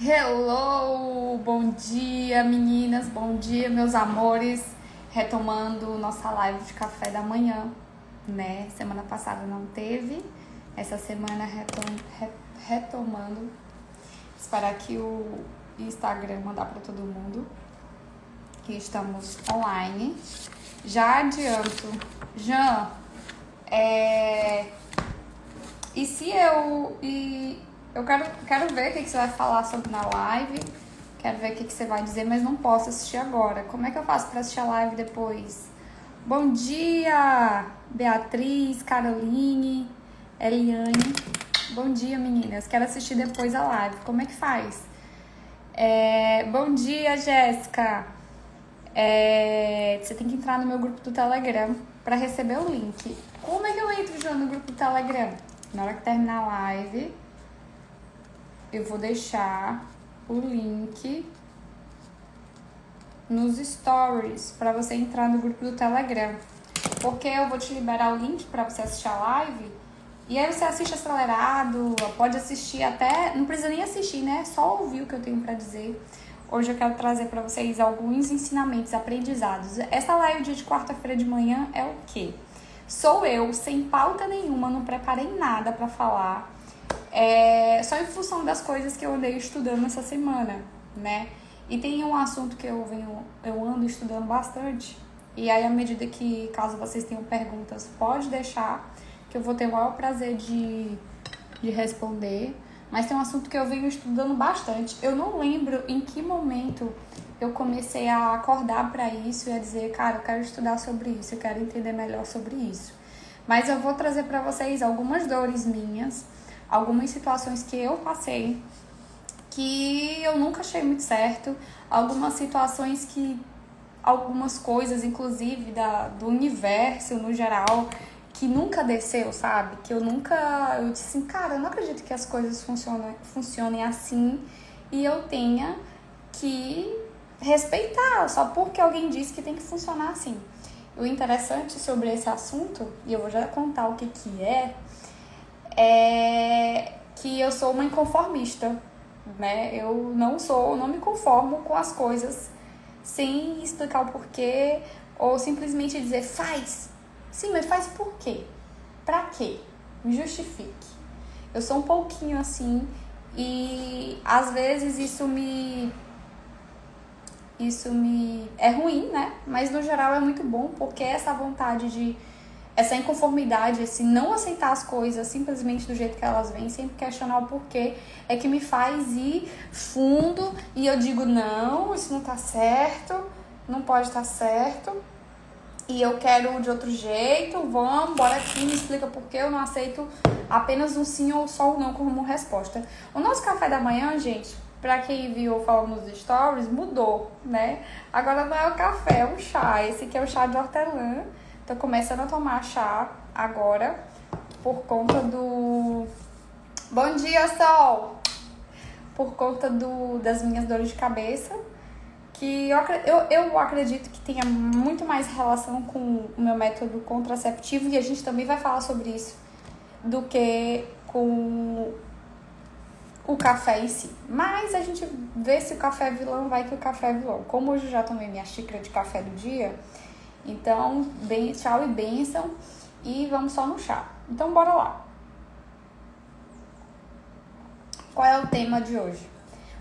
Hello! Bom dia, meninas, bom dia, meus amores. Retomando nossa live de café da manhã, né? Semana passada não teve, essa semana retomando. Esperar que o Instagram mandar para todo mundo que estamos online. Já adianto, Jean, e se eu quero ver o que você vai falar sobre na live, quero ver o que você vai dizer, mas não posso assistir agora. Como é que eu faço para assistir a live depois? Bom dia, Beatriz, Caroline, Eliane. Bom dia, meninas. Quero assistir depois a live. Como é que faz? Bom dia, Jéssica. Você tem que entrar no meu grupo do Telegram para receber o link. Como é que eu entro já no grupo do Telegram? Na hora que terminar a live, eu vou deixar o link nos stories para você entrar no grupo do Telegram. Porque eu vou te liberar o link para você assistir a live. E aí você assiste acelerado, pode assistir até... Não precisa nem assistir, né? Só ouvir o que eu tenho para dizer. Hoje eu quero trazer para vocês alguns ensinamentos, aprendizados. Essa live dia de quarta-feira de manhã é o quê? Sou eu, sem pauta nenhuma, não preparei nada para falar. Só em função das coisas que eu andei estudando essa semana, né? E tem um assunto que eu ando estudando bastante. E aí, à medida que, caso vocês tenham perguntas, pode deixar, que eu vou ter o maior prazer de responder. Mas tem um assunto que eu venho estudando bastante. Eu não lembro em que momento eu comecei a acordar para isso e a dizer, cara, eu quero estudar sobre isso, eu quero entender melhor sobre isso. Mas eu vou trazer para vocês algumas dores minhas, algumas situações que eu passei, que eu nunca achei muito certo, algumas situações algumas coisas, inclusive, do universo no geral, que nunca desceu, sabe? Que eu disse assim, cara, eu não acredito que as coisas funcionem assim e eu tenha que respeitar, só porque alguém disse que tem que funcionar assim. O interessante sobre esse assunto, e eu vou já contar o que é que eu sou uma inconformista, né? Eu não me conformo com as coisas sem explicar o porquê ou simplesmente dizer faz. Sim, mas faz por quê? Pra quê? Me justifique. Eu sou um pouquinho assim e às vezes isso me é ruim, né? Mas no geral é muito bom porque essa inconformidade, esse não aceitar as coisas simplesmente do jeito que elas vêm, sempre questionar o porquê, é que me faz ir fundo e eu digo, não, isso não tá certo, não pode estar certo, e eu quero de outro jeito, vamos, bora aqui, me explica por que eu não aceito apenas um sim ou só um não como resposta. O nosso café da manhã, gente, pra quem viu falando nos stories, mudou, né? Agora não é o café, é o chá. Esse aqui é o chá de hortelã. Tô começando a tomar chá agora por conta do... Bom dia, Sol! Por conta das minhas dores de cabeça, que eu acredito que tenha muito mais relação com o meu método contraceptivo, e a gente também vai falar sobre isso, do que com o café em si. Mas a gente vê se o café é vilão, vai que o café é vilão. Como hoje eu já tomei minha xícara de café do dia, então, tchau e bênção, e vamos só no chá. Então, bora lá. Qual é o tema de hoje?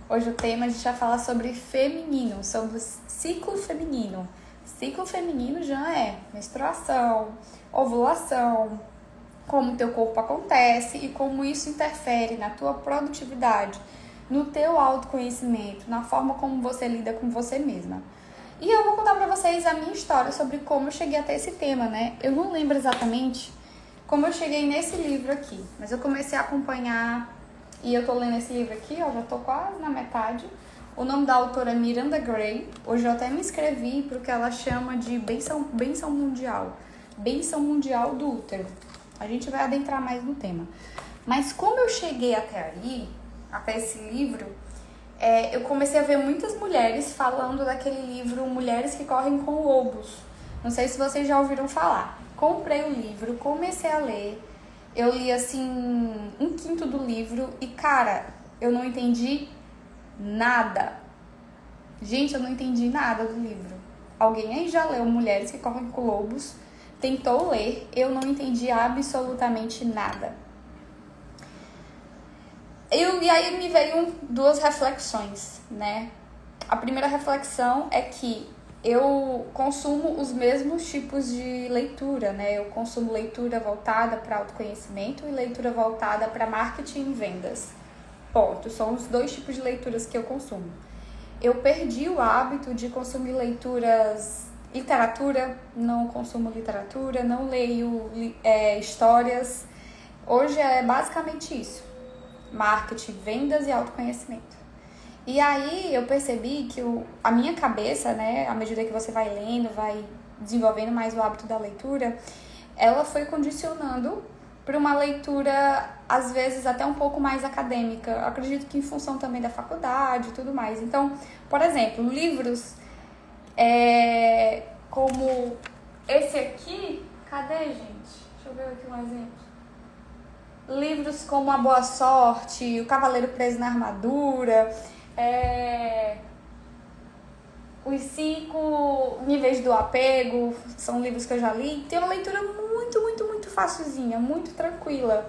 Hoje o tema a gente vai falar sobre feminino, sobre o ciclo feminino. Ciclo feminino já é menstruação, ovulação, como o teu corpo acontece e como isso interfere na tua produtividade, no teu autoconhecimento, na forma como você lida com você mesma. E eu vou contar pra vocês a minha história sobre como eu cheguei até esse tema, né? Eu não lembro exatamente como eu cheguei nesse livro aqui, mas eu comecei a acompanhar e eu tô lendo esse livro aqui, ó, já tô quase na metade. O nome da autora é Miranda Gray. Hoje eu até me inscrevi pro que ela chama de benção mundial. Benção mundial do útero. A gente vai adentrar mais no tema. Mas como eu cheguei até esse livro, eu comecei a ver muitas mulheres falando daquele livro Mulheres que Correm com Lobos. Não sei se vocês já ouviram falar. Comprei o livro, comecei a ler. Eu li, assim, 1/5 do livro e, cara, eu não entendi Nada. Gente, eu não entendi nada do livro. Alguém aí já leu Mulheres que Correm com Lobos? Tentou ler, eu não entendi absolutamente nada. E aí me veio duas reflexões, né? A primeira reflexão é que eu consumo os mesmos tipos de leitura, né? Eu consumo leitura voltada para autoconhecimento e leitura voltada para marketing e vendas. Ponto. São os dois tipos de leituras que eu consumo. Eu perdi o hábito de consumir literatura, não consumo literatura, não leio histórias. Hoje é basicamente isso: marketing, vendas e autoconhecimento. E aí eu percebi que a minha cabeça, né, à medida que você vai lendo, vai desenvolvendo mais o hábito da leitura, ela foi condicionando para uma leitura, às vezes, até um pouco mais acadêmica. Eu acredito que em função também da faculdade e tudo mais. Então, por exemplo, livros como esse aqui. Cadê, gente? Deixa eu ver aqui um exemplo. Livros como A Boa Sorte, O Cavaleiro Preso na Armadura, Os 5 Níveis do Apego, são livros que eu já li. Tem uma leitura muito facilzinha, muito tranquila.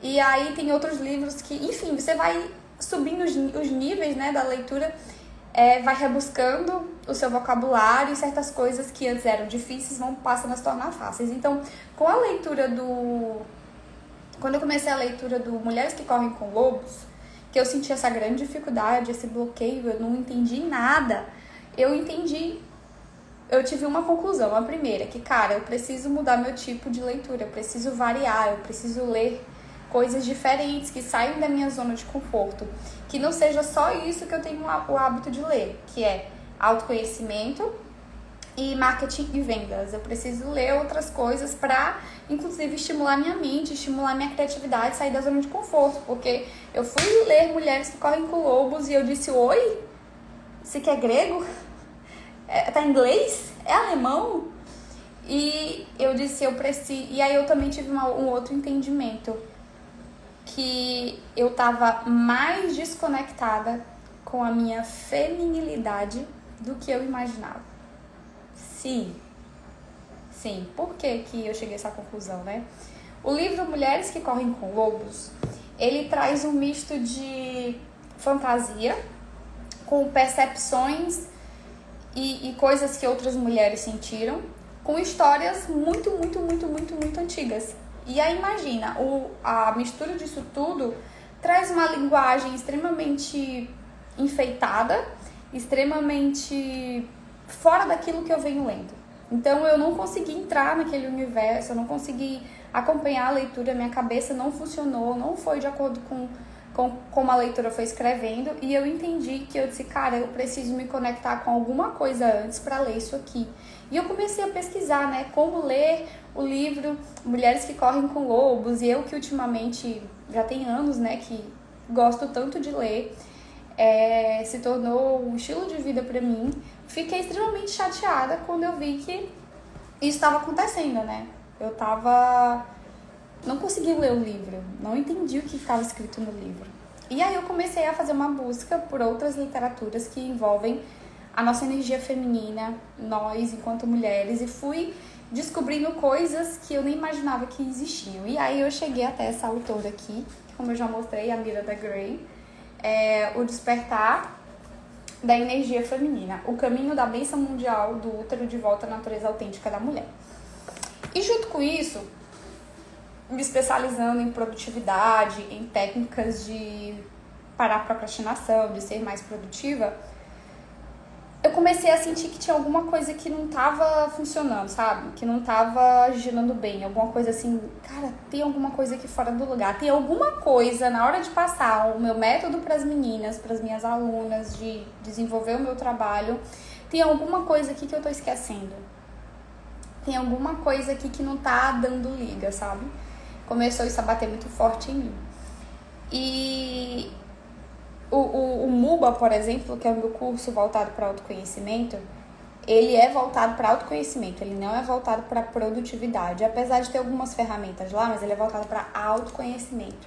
E aí tem outros livros que, enfim, você vai subindo os níveis, né, da leitura, vai rebuscando o seu vocabulário, e certas coisas que antes eram difíceis vão passando a se tornar fáceis. Então, com a leitura quando eu comecei a leitura do Mulheres que Correm com Lobos, que eu senti essa grande dificuldade, esse bloqueio, eu não entendi nada. Eu tive uma conclusão, a primeira, que, cara, eu preciso mudar meu tipo de leitura, eu preciso variar, eu preciso ler coisas diferentes, que saiam da minha zona de conforto, que não seja só isso que eu tenho o hábito de ler, que é autoconhecimento e marketing e vendas. Eu preciso ler outras coisas para, inclusive, estimular minha mente, estimular minha criatividade, sair da zona de conforto, porque eu fui ler Mulheres que Correm com Lobos e eu disse: oi, você quer grego? Tá em inglês? É alemão? E eu disse, eu preciso. E aí eu também tive um outro entendimento, que eu tava mais desconectada com a minha feminilidade do que eu imaginava. Sim. Por que eu cheguei a essa conclusão, né? O livro Mulheres que Correm com Lobos, ele traz um misto de fantasia com percepções e coisas que outras mulheres sentiram, com histórias muito antigas. E aí imagina, a mistura disso tudo traz uma linguagem extremamente enfeitada, extremamente fora daquilo que eu venho lendo. Então eu não consegui entrar naquele universo, eu não consegui acompanhar a leitura, minha cabeça não funcionou, não foi de acordo com como a leitura foi escrevendo, e eu entendi que eu disse, cara, eu preciso me conectar com alguma coisa antes para ler isso aqui. E eu comecei a pesquisar, né, como ler o livro Mulheres que Correm com Lobos, e eu que ultimamente já tem anos, né, que gosto tanto de ler, se tornou um estilo de vida para mim. Fiquei extremamente chateada quando eu vi que isso estava acontecendo, né? Não consegui ler o livro, não entendi o que estava escrito no livro. E aí eu comecei a fazer uma busca por outras literaturas que envolvem a nossa energia feminina, nós enquanto mulheres, e fui descobrindo coisas que eu nem imaginava que existiam. E aí eu cheguei até essa autora aqui, como eu já mostrei, a Miranda Gray, O Despertar da Energia Feminina, o caminho da bênção mundial do útero de volta à natureza autêntica da mulher. E junto com isso, me especializando em produtividade, em técnicas de parar a procrastinação, de ser mais produtiva, eu comecei a sentir que tinha alguma coisa que não tava funcionando, sabe? Que não tava girando bem, alguma coisa assim, cara, tem alguma coisa aqui fora do lugar, tem alguma coisa na hora de passar o meu método para as meninas, para as minhas alunas, de desenvolver o meu trabalho, tem alguma coisa aqui que eu tô esquecendo. Tem alguma coisa aqui que não tá dando liga, sabe? Começou isso a bater muito forte em mim. E o MUBA, por exemplo, que é o meu curso voltado para autoconhecimento, ele é voltado para autoconhecimento, ele não é voltado para produtividade. Apesar de ter algumas ferramentas lá, mas ele é voltado para autoconhecimento.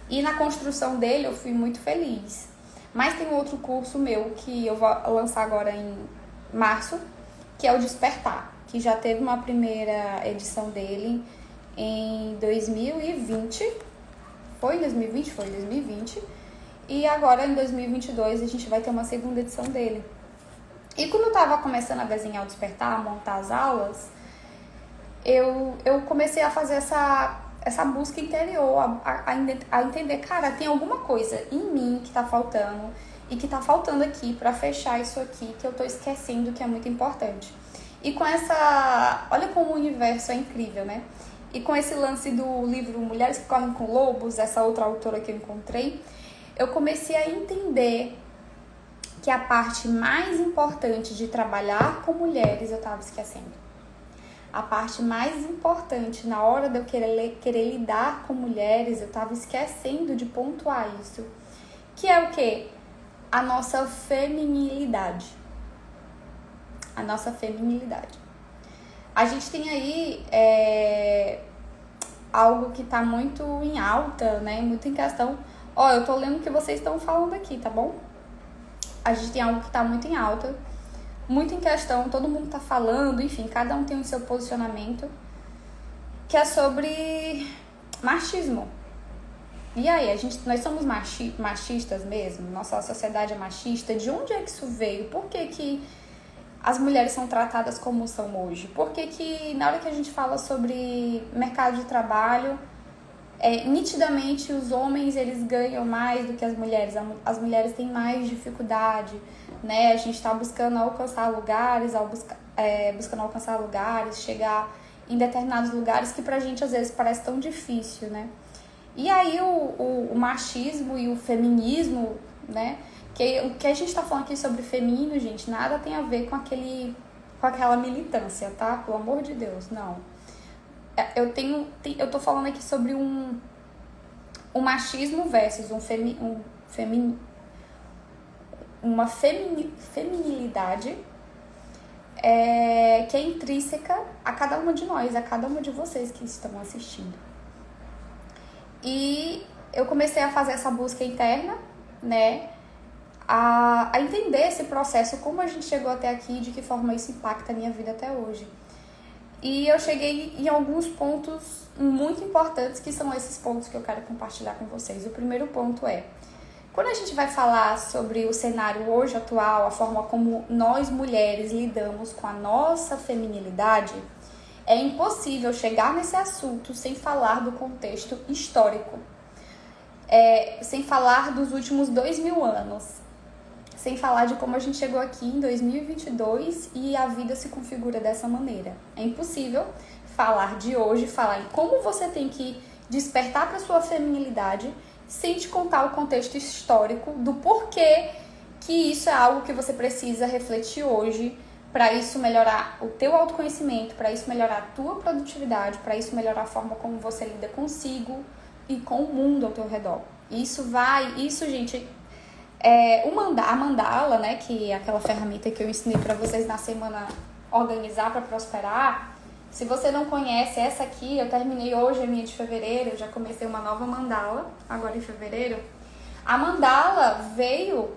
E na construção dele eu fui muito feliz, Mas tem um outro curso meu que eu vou lançar agora em março, que é o Despertar, que já teve uma primeira edição dele em 2020. Foi em 2020? Foi em 2020. E agora em 2022 a gente vai ter uma segunda edição dele. E quando eu tava começando a desenhar o Despertar, a montar as aulas, eu comecei a fazer essa busca interior, a entender, cara, tem alguma coisa em mim que tá faltando e que tá faltando aqui pra fechar isso aqui que eu tô esquecendo, que é muito importante. E com essa... Olha como o universo é incrível, né? E com esse lance do livro Mulheres que Correm com Lobos, essa outra autora que eu encontrei, eu comecei a entender que a parte mais importante de trabalhar com mulheres eu estava esquecendo. A parte mais importante na hora de eu querer lidar com mulheres, eu estava esquecendo de pontuar isso. Que é o quê? A nossa feminilidade. A nossa feminilidade. A gente tem aí algo que está muito em alta, né? Muito em questão. Ó, eu tô lendo o que vocês estão falando aqui, tá bom? A gente tem algo que tá muito em alta, muito em questão, todo mundo tá falando, enfim, cada um tem o seu posicionamento, que é sobre machismo. E aí, nós somos machistas mesmo? Nossa sociedade é machista? De onde é que isso veio? Por que as mulheres são tratadas como são hoje? Por que na hora que a gente fala sobre mercado de trabalho, nitidamente os homens eles ganham mais do que as mulheres têm mais dificuldade, né? A gente está buscando alcançar lugares, buscando alcançar lugares, chegar em determinados lugares que pra gente às vezes parece tão difícil, né? E aí o machismo e o feminismo, né? O que a gente tá falando aqui sobre feminino, gente, nada tem a ver com aquela militância, tá? Pelo amor de Deus, não. Eu tô falando aqui sobre um machismo versus uma feminilidade que é intrínseca a cada uma de nós, a cada uma de vocês que estão assistindo. E eu comecei a fazer essa busca interna, né? A entender esse processo, como a gente chegou até aqui, de que forma isso impacta a minha vida até hoje. E eu cheguei em alguns pontos muito importantes, que são esses pontos que eu quero compartilhar com vocês. O primeiro ponto é, quando a gente vai falar sobre o cenário hoje atual, a forma como nós mulheres lidamos com a nossa feminilidade, é impossível chegar nesse assunto sem falar do contexto histórico, sem falar dos últimos 2000 anos, sem falar de como a gente chegou aqui em 2022 e a vida se configura dessa maneira. É impossível falar de hoje, falar em como você tem que despertar para sua feminilidade sem te contar o contexto histórico do porquê que isso é algo que você precisa refletir hoje, para isso melhorar o teu autoconhecimento, para isso melhorar a tua produtividade, para isso melhorar a forma como você lida consigo e com o mundo ao teu redor. Isso, gente, a mandala, né, que é aquela ferramenta que eu ensinei para vocês na semana Organizar para Prosperar. Se você não conhece essa aqui, eu terminei hoje a minha de fevereiro, eu já comecei uma nova mandala, agora em fevereiro. A mandala veio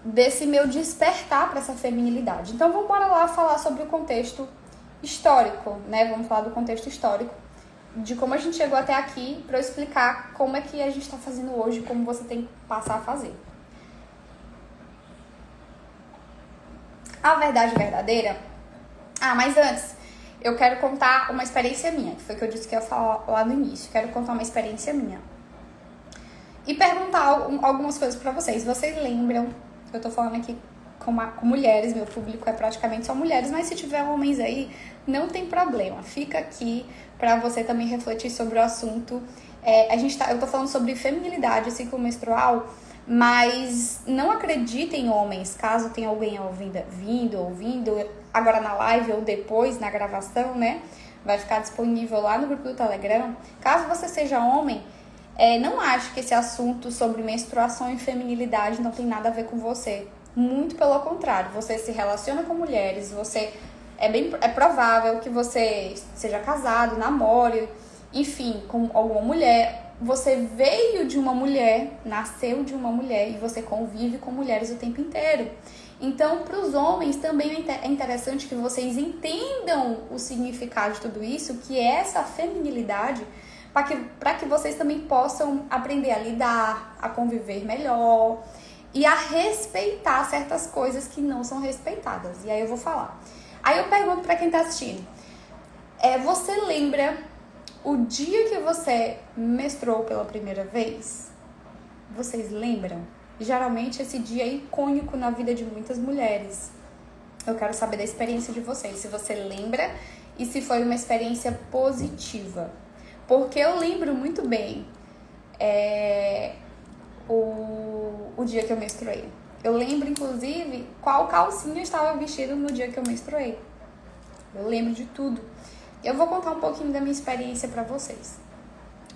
desse meu despertar para essa feminilidade. Então vamos lá falar sobre o contexto histórico, né? Vamos falar do contexto histórico, de como a gente chegou até aqui, para eu explicar como é que a gente está fazendo hoje, como você tem que passar a fazer. A verdade verdadeira... mas antes, eu quero contar uma experiência minha, que foi o que eu disse que eu ia falar lá no início. Quero contar uma experiência minha. E perguntar algumas coisas pra vocês. Vocês lembram? Eu tô falando aqui com mulheres, meu público é praticamente só mulheres, mas se tiver homens aí, não tem problema. Fica aqui pra você também refletir sobre o assunto. Eu tô falando sobre feminilidade, ciclo menstrual, mas não acreditem, homens, caso tenha alguém ouvindo, agora na live ou depois na gravação, né? Vai ficar disponível lá no grupo do Telegram. Caso você seja homem, não ache que esse assunto sobre menstruação e feminilidade não tem nada a ver com você. Muito pelo contrário, você se relaciona com mulheres, é provável que você seja casado, namore, enfim, com alguma mulher. você veio de uma mulher, nasceu de uma mulher e você convive com mulheres o tempo inteiro. Então, para os homens também é interessante que vocês entendam o significado de tudo isso, que é essa feminilidade, para que vocês também possam aprender a lidar, a conviver melhor e a respeitar certas coisas que não são respeitadas. E aí eu vou falar. Aí eu pergunto para quem está assistindo, você lembra o dia que você menstruou pela primeira vez? Vocês lembram? Geralmente esse dia é icônico na vida de muitas mulheres. Eu quero saber da experiência de vocês, se você lembra e se foi uma experiência positiva. Porque eu lembro muito bem o dia que eu menstruei. Eu lembro, inclusive, qual calcinha eu estava vestida no dia que eu menstruei. Eu lembro de tudo. Eu vou contar um pouquinho da minha experiência para vocês.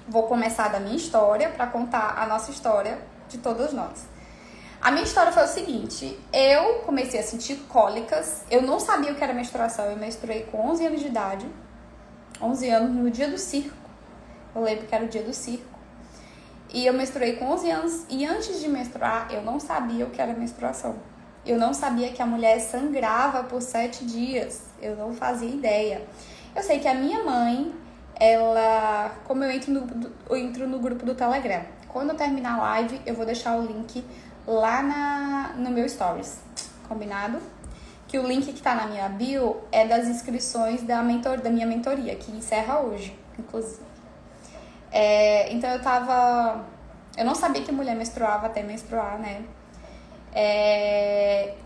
Vou começar da minha história para contar a nossa história de todas nós. A minha história foi o seguinte, eu comecei a sentir cólicas, eu não sabia o que era menstruação, eu menstruei com 11 anos de idade, 11 anos no dia do circo, eu lembro que era o dia do circo, e eu menstruei com 11 anos, e antes de menstruar, eu não sabia o que era menstruação. Eu não sabia que a mulher sangrava por 7 dias, eu não fazia ideia. Eu sei que a minha mãe, como eu entro no grupo do Telegram, quando eu terminar a live, eu vou deixar o link lá no meu stories, combinado? Que o link que tá na minha bio é das inscrições da minha mentoria, que encerra hoje, inclusive. Então eu não sabia que mulher menstruava até menstruar, né?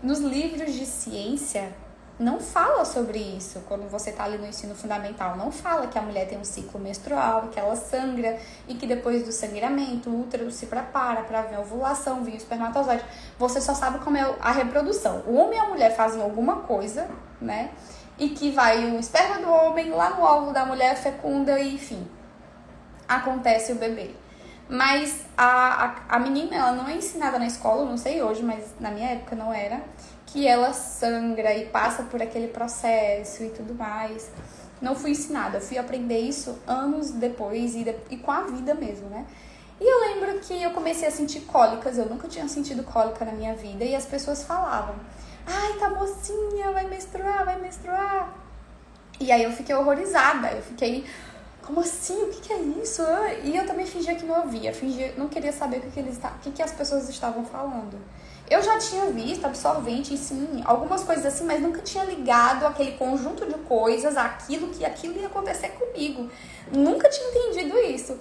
Nos livros de ciência, não fala sobre isso. Quando você tá ali no ensino fundamental, não fala que a mulher tem um ciclo menstrual, que ela sangra e que depois do sangramento o útero se prepara para vir a ovulação, vir o espermatozoide. Você só sabe como é a reprodução. O homem e a mulher fazem alguma coisa, né? E que vai o esperma do homem lá no óvulo da mulher, fecunda e, enfim, acontece o bebê. Mas a menina, ela não é ensinada na escola, eu não sei hoje, mas na minha época não era, que ela sangra e passa por aquele processo e tudo mais. Não fui ensinada, eu fui aprender isso anos depois e com a vida mesmo, né? E eu lembro que eu comecei a sentir cólicas, eu nunca tinha sentido cólica na minha vida, e as pessoas falavam, ai, tá mocinha, vai menstruar, vai menstruar. E aí eu fiquei horrorizada, eu fiquei, como assim? O que é isso? E eu também fingia que não ouvia, não queria saber o que as pessoas estavam falando. Eu já tinha visto absorvente, sim, algumas coisas assim, mas nunca tinha ligado aquele conjunto de coisas, aquilo ia acontecer comigo. Nunca tinha entendido isso.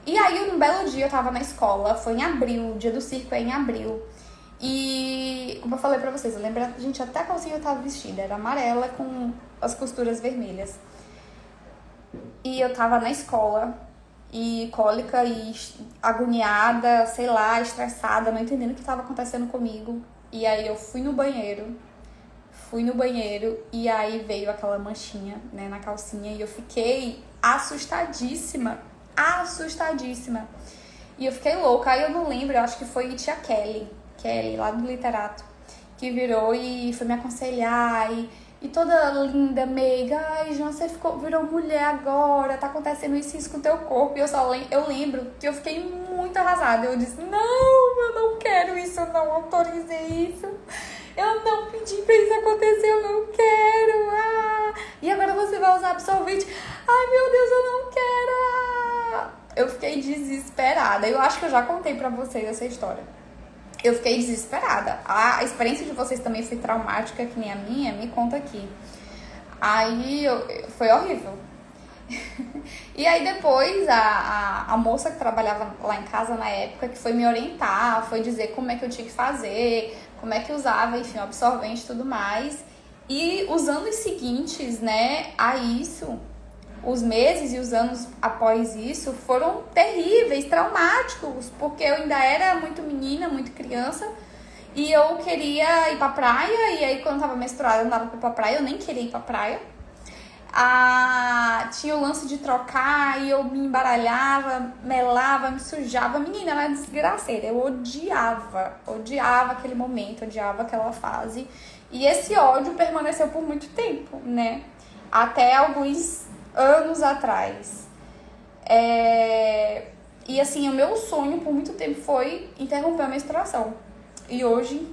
E aí, um belo dia, eu tava na escola, foi em abril, o dia do circo é em abril. E, como eu falei pra vocês, eu lembro, gente, até a calcinha eu tava vestida, era amarela com as costuras vermelhas. E eu tava na escola, e cólica e agoniada, sei lá, estressada, não entendendo o que estava acontecendo comigo. E aí eu fui no banheiro e aí veio aquela manchinha, né, na calcinha e eu fiquei assustadíssima. E eu fiquei louca, aí eu não lembro, eu acho que foi tia Kelly, lá do literato, que virou e foi me aconselhar e toda linda, meiga, ai, João, você virou mulher agora, tá acontecendo isso com o teu corpo. E eu lembro que eu fiquei muito arrasada. Eu disse, não, eu não quero isso, eu não autorizei isso. Eu não pedi pra isso acontecer, eu não quero. E agora você vai usar absorvente. Ai, meu Deus, eu não quero. Eu fiquei desesperada. Eu acho que eu já contei pra vocês essa história. Eu fiquei desesperada. A experiência de vocês também foi traumática, que nem a minha, me conta aqui. Aí foi horrível. E aí depois a moça que trabalhava lá em casa na época, que foi me orientar, foi dizer como é que eu tinha que fazer, como é que usava, enfim, o absorvente e tudo mais. E os anos seguintes, né, a isso, os meses e os anos após isso foram terríveis, traumáticos, porque eu ainda era muito menina, muito criança, e eu queria ir pra praia, e aí quando eu tava menstruada eu não dava pra ir pra praia, eu nem queria ir pra praia. Tinha o lance de trocar, e eu me embaralhava, melava, me sujava. Menina, era desgraceira, eu odiava aquele momento, odiava aquela fase. E esse ódio permaneceu por muito tempo, né? Até alguns anos atrás. E assim, o meu sonho por muito tempo foi interromper a menstruação. E hoje,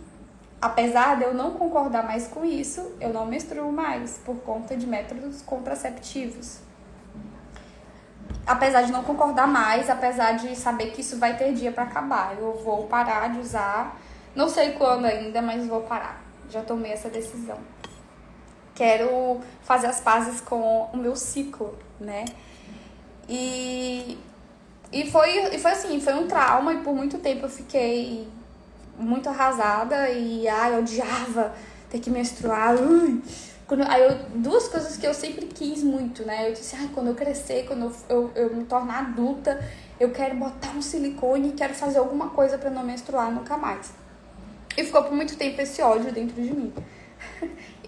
apesar de eu não concordar mais com isso, eu não menstruo mais por conta de métodos contraceptivos. Apesar de não concordar mais, apesar de saber que isso vai ter dia pra acabar, eu vou parar de usar. Não sei quando ainda, mas vou parar. Já tomei essa decisão. Quero fazer as pazes com o meu ciclo, né? E foi assim, foi um trauma e por muito tempo eu fiquei muito arrasada e eu odiava ter que menstruar. Duas coisas que eu sempre quis muito, né? Eu disse, quando eu crescer, quando eu me tornar adulta, eu quero botar um silicone e quero fazer alguma coisa pra não menstruar nunca mais. E ficou por muito tempo esse ódio dentro de mim.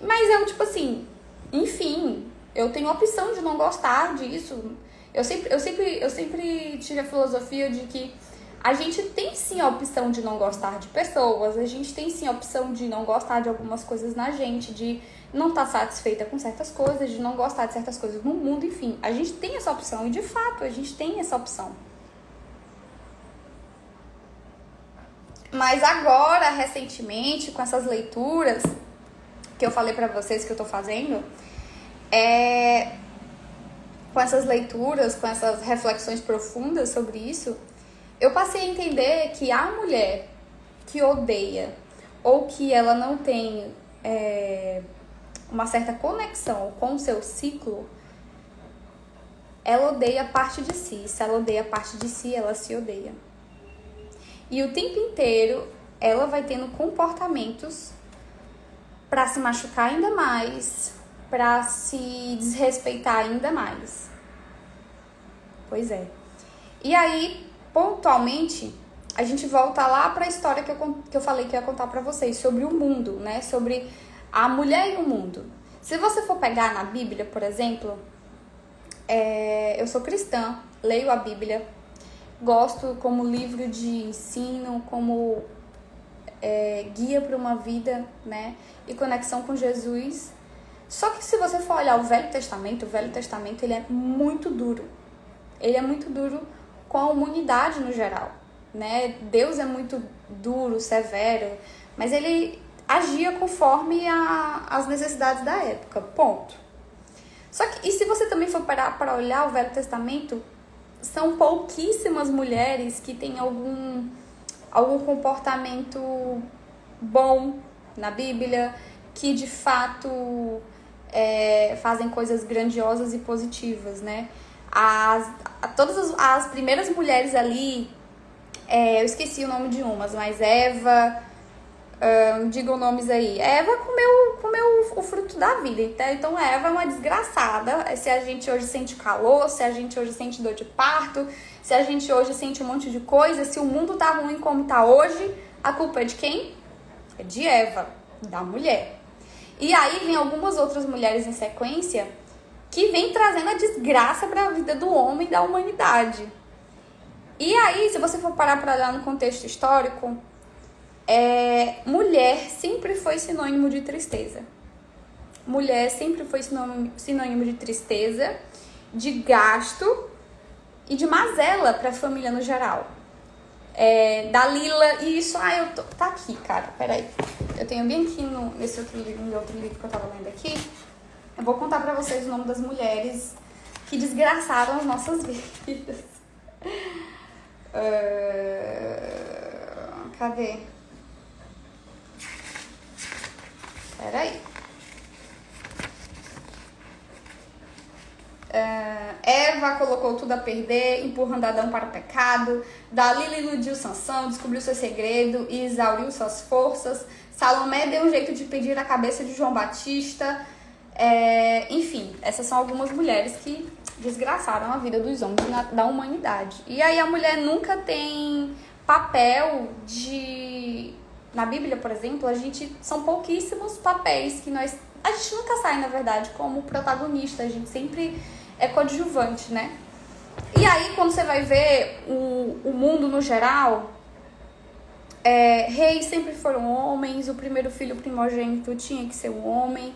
Mas eu, tipo assim, enfim, eu tenho a opção de não gostar disso. Eu sempre tive a filosofia de que a gente tem sim a opção de não gostar de pessoas, a gente tem sim a opção de não gostar de algumas coisas na gente, de não estar satisfeita com certas coisas, de não gostar de certas coisas no mundo, enfim. A gente tem essa opção e, de fato, a gente tem essa opção. Mas agora, recentemente, com essas leituras que eu falei pra vocês que eu tô fazendo, com essas leituras, com essas reflexões profundas sobre isso, eu passei a entender que a mulher que odeia ou que ela não tem uma certa conexão com o seu ciclo, ela odeia parte de si. Se ela odeia parte de si, ela se odeia. E o tempo inteiro ela vai tendo comportamentos para se machucar ainda mais, para se desrespeitar ainda mais. Pois é. E aí, pontualmente, a gente volta lá para a história que eu falei que ia contar para vocês, sobre o mundo, né? Sobre a mulher e o mundo. Se você for pegar na Bíblia, por exemplo, eu sou cristã, leio a Bíblia, gosto como livro de ensino, como guia para uma vida, né? E conexão com Jesus. Só que se você for olhar o Velho Testamento ele é muito duro. Ele é muito duro com a humanidade no geral, né? Deus é muito duro, severo, mas ele agia conforme as necessidades da época, ponto. Só que, e se você também for parar para olhar o Velho Testamento, são pouquíssimas mulheres que têm algum comportamento bom na Bíblia, que de fato fazem coisas grandiosas e positivas, né? Todas as primeiras mulheres ali, eu esqueci o nome de umas, mas Eva, digam nomes aí. Eva comeu o fruto da vida, então Eva é uma desgraçada. Se a gente hoje sente calor, se a gente hoje sente dor de parto, se a gente hoje sente um monte de coisa, se o mundo tá ruim como tá hoje, a culpa é de quem? É de Eva, da mulher. E aí vem algumas outras mulheres em sequência que vem trazendo a desgraça para a vida do homem e da humanidade. E aí, se você for parar para olhar no contexto histórico, mulher sempre foi sinônimo de tristeza. Mulher sempre foi sinônimo de tristeza, de gasto e de mazela para a família no geral. Dalila, e isso, tá aqui, cara, peraí. Eu tenho bem aqui nesse outro livro que eu tava lendo aqui. Eu vou contar pra vocês o nome das mulheres que desgraçaram as nossas vidas. Cadê? Peraí. Eva colocou tudo a perder, empurrando Adão para o pecado. Dalila iludiu Sansão, descobriu seu segredo e exauriu suas forças. Salomé deu um jeito de pedir a cabeça de João Batista. Enfim, essas são algumas mulheres que desgraçaram a vida dos homens da humanidade. E aí a mulher nunca tem papel de... Na Bíblia, por exemplo, são pouquíssimos papéis que a gente nunca sai, na verdade, como protagonista. A gente sempre é coadjuvante, né? E aí, quando você vai ver o mundo no geral, reis sempre foram homens, o primeiro filho primogênito tinha que ser um homem,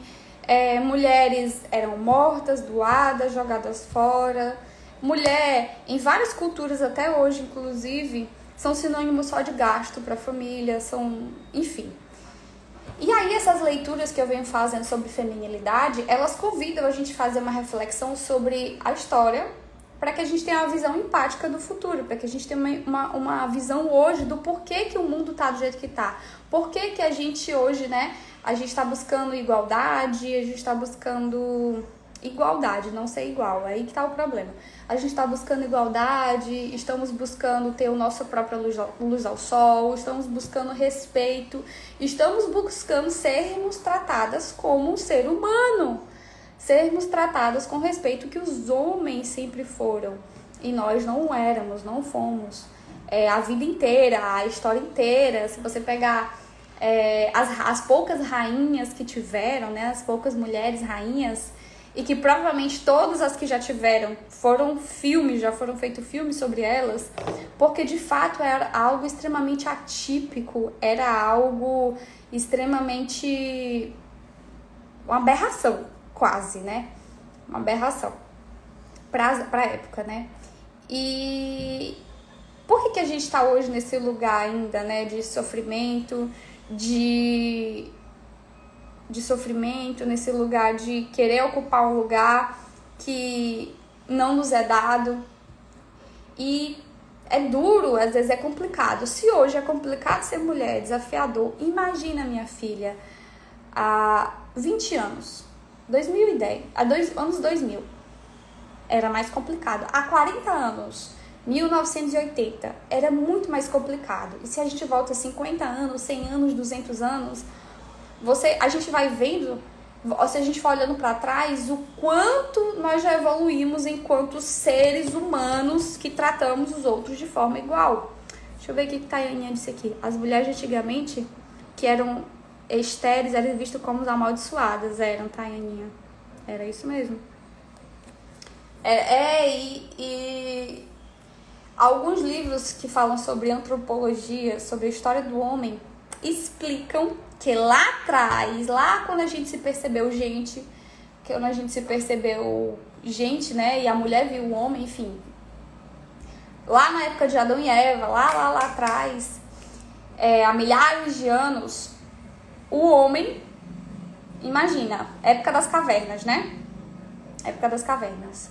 mulheres eram mortas, doadas, jogadas fora, Mulher, em várias culturas até hoje, inclusive, são sinônimos só de gasto para a família, enfim. E aí essas leituras que eu venho fazendo sobre feminilidade, elas convidam a gente a fazer uma reflexão sobre a história, para que a gente tenha uma visão empática do futuro, para que a gente tenha uma visão hoje do porquê que o mundo está do jeito que está. Por que a gente hoje, né, a gente está buscando igualdade, a gente está buscando igualdade, não ser igual, aí que está o problema. A gente está buscando igualdade, estamos buscando ter a nossa própria luz ao sol, estamos buscando respeito, estamos buscando sermos tratadas como um ser humano, sermos tratadas com respeito que os homens sempre foram, e nós não éramos, não fomos. A vida inteira, a história inteira, se você pegar as poucas rainhas que tiveram, né, as poucas mulheres rainhas, e que provavelmente todas as que já tiveram foram filmes, já foram feitos filmes sobre elas, porque de fato era algo extremamente atípico, era algo extremamente... uma aberração, quase, né? Uma aberração pra época, né? E por que a gente tá hoje nesse lugar ainda, né? De sofrimento, de sofrimento, nesse lugar de querer ocupar um lugar que não nos é dado. E é duro, às vezes é complicado. Se hoje é complicado ser mulher, desafiador, imagina, minha filha, há 20 anos, 2010, anos 2000, era mais complicado. Há 40 anos, 1980, era muito mais complicado. E se a gente volta 50 anos, 100 anos, 200 anos... a gente vai vendo, se a gente for olhando para trás, o quanto nós já evoluímos enquanto seres humanos que tratamos os outros de forma igual. Deixa eu ver o que Taianinha disse aqui. As mulheres de antigamente, que eram estéreis, eram vistas como amaldiçoadas. Eram, Taianinha. Era isso mesmo. E alguns livros que falam sobre antropologia, sobre a história do homem, explicam que lá atrás, lá quando a gente se percebeu gente, né, e a mulher viu o homem, enfim, lá na época de Adão e Eva, lá atrás, há milhares de anos, o homem, imagina, época das cavernas, né? Época das cavernas.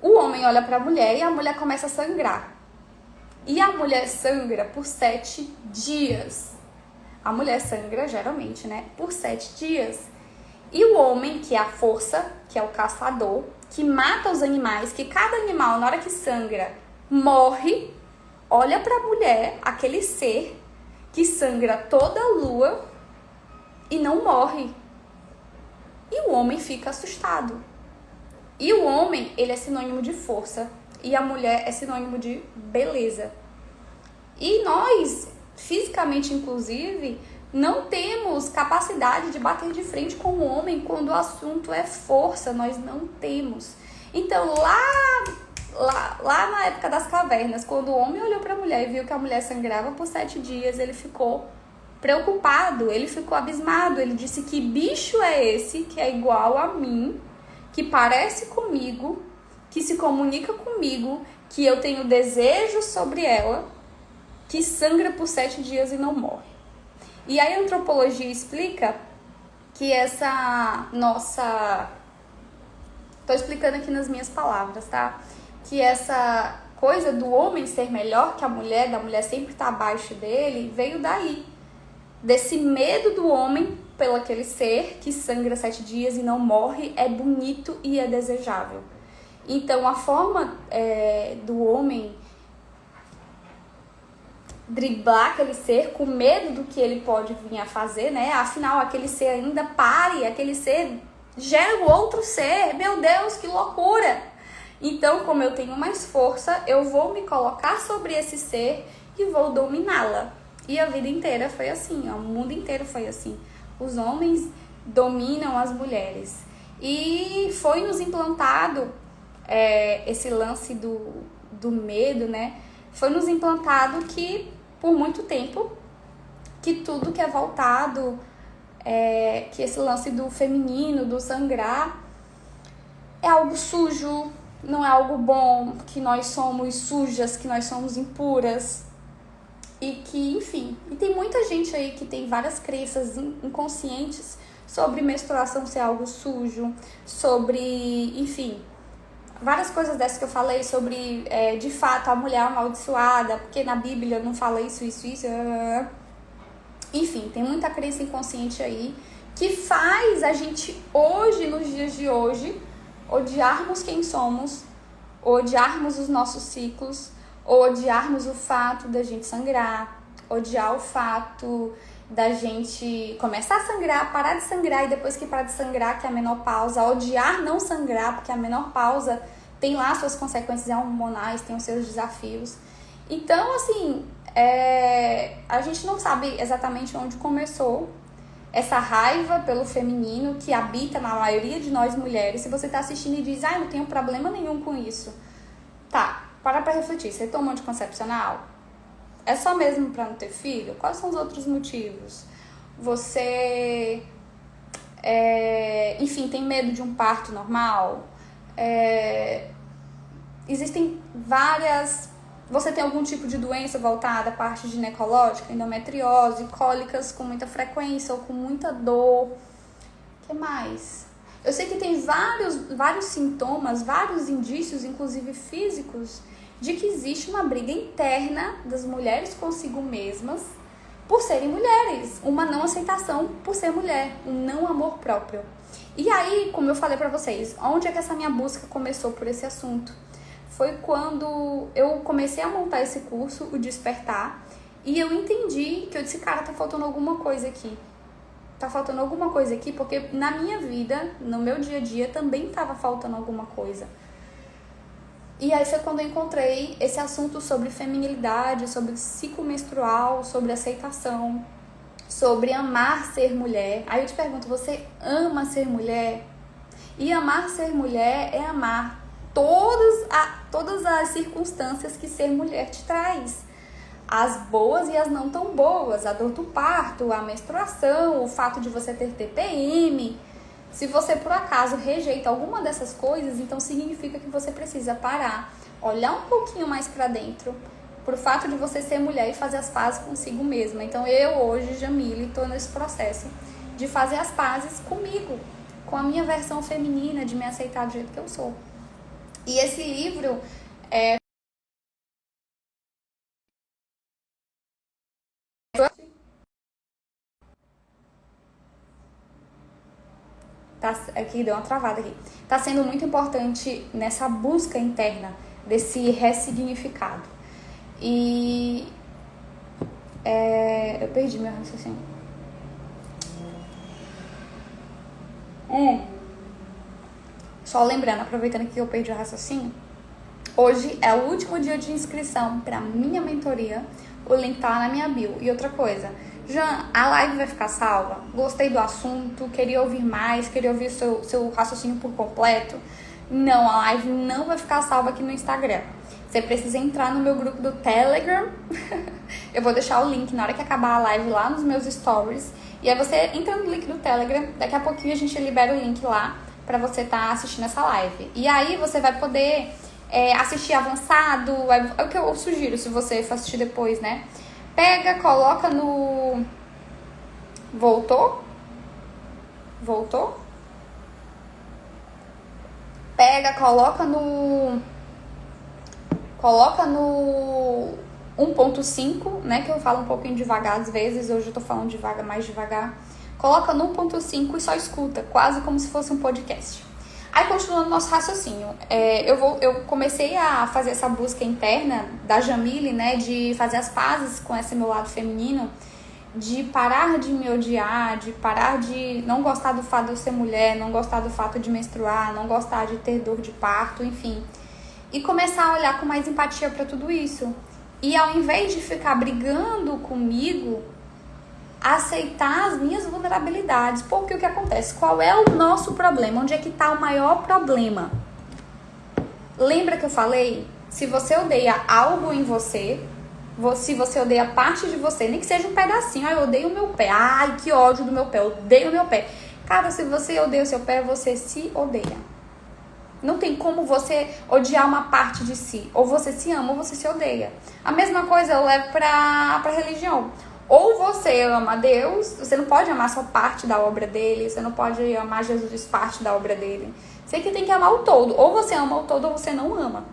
O homem olha para a mulher e a mulher começa a sangrar. E a mulher sangra por 7 dias. A mulher sangra, geralmente, né, por 7 dias. E o homem, que é a força, que é o caçador, que mata os animais, que cada animal, na hora que sangra, morre, olha para a mulher, aquele ser que sangra toda a lua e não morre. E o homem fica assustado. E o homem, ele é sinônimo de força. E a mulher é sinônimo de beleza. E nós, fisicamente inclusive, não temos capacidade de bater de frente com o homem quando o assunto é força. Nós não temos. Então, lá na época das cavernas, quando o homem olhou para a mulher e viu que a mulher sangrava por 7 dias, ele ficou preocupado, ele ficou abismado. Ele disse: que bicho é esse que é igual a mim, que parece comigo, que se comunica comigo, que eu tenho desejo sobre ela, que sangra por 7 dias e não morre. E aí a antropologia explica que essa nossa... Tô explicando aqui nas minhas palavras, tá? Que essa coisa do homem ser melhor que a mulher, da mulher sempre estar abaixo dele, veio daí. Desse medo do homem pelo aquele ser que sangra 7 dias e não morre, é bonito e é desejável. Então, a forma do homem driblar aquele ser com medo do que ele pode vir a fazer, né? Afinal, aquele ser ainda pare, aquele ser gera um outro ser. Meu Deus, que loucura! Então, como eu tenho mais força, eu vou me colocar sobre esse ser e vou dominá-la. E a vida inteira foi assim, ó, o mundo inteiro foi assim. Os homens dominam as mulheres. E foi nos implantado esse lance do medo, né? Foi nos implantado que, por muito tempo, que tudo que é voltado, que esse lance do feminino, do sangrar, é algo sujo, não é algo bom, que nós somos sujas, que nós somos impuras. E que, enfim, e tem muita gente aí que tem várias crenças inconscientes sobre menstruação ser algo sujo, sobre, enfim, várias coisas dessas que eu falei, sobre, de fato, a mulher amaldiçoada, porque na Bíblia não fala isso. Enfim, tem muita crença inconsciente aí que faz a gente hoje, nos dias de hoje, odiarmos quem somos, odiarmos os nossos ciclos, odiarmos o fato da gente sangrar, odiar o fato da gente começar a sangrar, parar de sangrar e depois que parar de sangrar, que é a menopausa, odiar não sangrar, porque a menopausa tem lá suas consequências hormonais, tem os seus desafios. Então, assim, a gente não sabe exatamente onde começou essa raiva pelo feminino que habita na maioria de nós mulheres. Se você tá assistindo e diz, não tenho problema nenhum com isso. Tá, para pra refletir. Você toma anticoncepcional? É só mesmo pra não ter filho? Quais são os outros motivos? Você, enfim, tem medo de um parto normal? Existem várias... Você tem algum tipo de doença voltada à parte ginecológica, endometriose, cólicas com muita frequência ou com muita dor? O que mais? Eu sei que tem vários sintomas, vários indícios, inclusive físicos, de que existe uma briga interna das mulheres consigo mesmas por serem mulheres, uma não aceitação por ser mulher, um não amor próprio. E aí, como eu falei pra vocês, onde é que essa minha busca começou por esse assunto? Foi quando eu comecei a montar esse curso, o Despertar, e eu entendi que eu disse, cara, tá faltando alguma coisa aqui. Tá faltando alguma coisa aqui, porque na minha vida, no meu dia a dia, também tava faltando alguma coisa. E aí foi quando eu encontrei esse assunto sobre feminilidade, sobre ciclo menstrual, sobre aceitação, sobre amar ser mulher. Aí eu te pergunto, você ama ser mulher? E amar ser mulher é amar todas as circunstâncias que ser mulher te traz. As boas e as não tão boas, a dor do parto, a menstruação, o fato de você ter TPM. Se você por acaso rejeita alguma dessas coisas, então significa que você precisa parar, olhar um pouquinho mais pra dentro, por fato de você ser mulher e fazer as pazes consigo mesma. Então eu hoje, Jamile, tô nesse processo de fazer as pazes comigo, com a minha versão feminina, de me aceitar do jeito que eu sou. E esse livro aqui deu uma travada aqui. Tá sendo muito importante nessa busca interna desse ressignificado. E eu perdi meu raciocínio. Só lembrando, aproveitando que eu perdi o raciocínio, hoje é o último dia de inscrição para minha mentoria. O link tá lá na minha bio. E outra coisa, Jan, a live vai ficar salva? Gostei do assunto, queria ouvir mais, queria ouvir seu raciocínio por completo. Não, a live não vai ficar salva aqui no Instagram. Você precisa entrar no meu grupo do Telegram. Eu vou deixar o link na hora que acabar a live lá nos meus stories. E aí você entra no link do Telegram, daqui a pouquinho a gente libera o link lá pra você estar assistindo essa live. E aí você vai poder assistir avançado, é o que eu sugiro se você for assistir depois, né? Pega, coloca no... Voltou? Pega, coloca no 1.5, né? Que eu falo um pouquinho devagar às vezes, hoje eu tô falando mais devagar. Coloca no 1.5 e só escuta, quase como se fosse um podcast. Aí, continuando nosso raciocínio, eu comecei a fazer essa busca interna da Jamile, né, de fazer as pazes com esse meu lado feminino, de parar de me odiar, de parar de não gostar do fato de eu ser mulher, não gostar do fato de menstruar, não gostar de ter dor de parto, enfim. E começar a olhar com mais empatia para tudo isso. E ao invés de ficar brigando comigo, aceitar as minhas vulnerabilidades. Porque o que acontece? Qual é o nosso problema? Onde é que está o maior problema? Lembra que eu falei? Se você odeia algo em você, se você odeia parte de você, nem que seja um pedacinho, eu odeio o meu pé, ai que ódio do meu pé, eu odeio o meu pé. Cara, se você odeia o seu pé, você se odeia. Não tem como você odiar uma parte de si. Ou você se ama ou você se odeia. A mesma coisa eu levo pra religião. Ou você ama Deus, você não pode amar só parte da obra dele, você não pode amar Jesus parte da obra dele. Você que tem que amar o todo. Ou você ama o todo ou você não ama.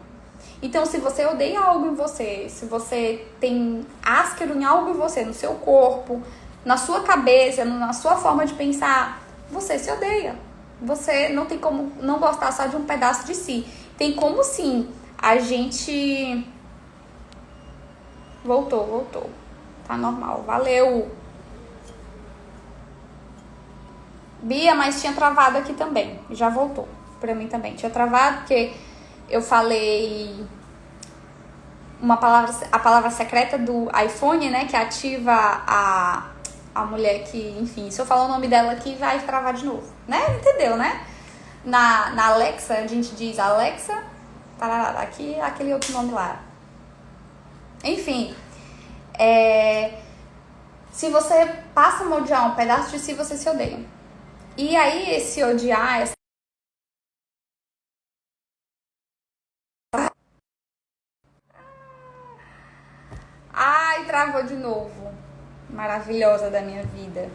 Então, se você odeia algo em você, se você tem asquero em algo em você, no seu corpo, na sua cabeça, na sua forma de pensar, você se odeia. Você não tem como não gostar só de um pedaço de si. Tem como sim a gente... Voltou. Tá normal. Valeu. Bia, mas tinha travado aqui também. Já voltou. Pra mim também. Tinha travado porque eu falei a palavra secreta do iPhone, né? Que ativa a mulher que, enfim, se eu falar o nome dela aqui, vai travar de novo. Né? Entendeu, né? Na Alexa, a gente diz Alexa, tarará, aqui aquele outro nome lá. Enfim, se você passa a odiar um pedaço de si, você se odeia. E aí, esse odiar, Ai, travou de novo. Maravilhosa da minha vida.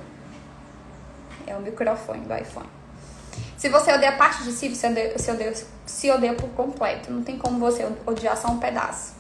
É o microfone do iPhone. Se você odeia parte de si, você se odeia por completo. Não tem como você odiar só um pedaço.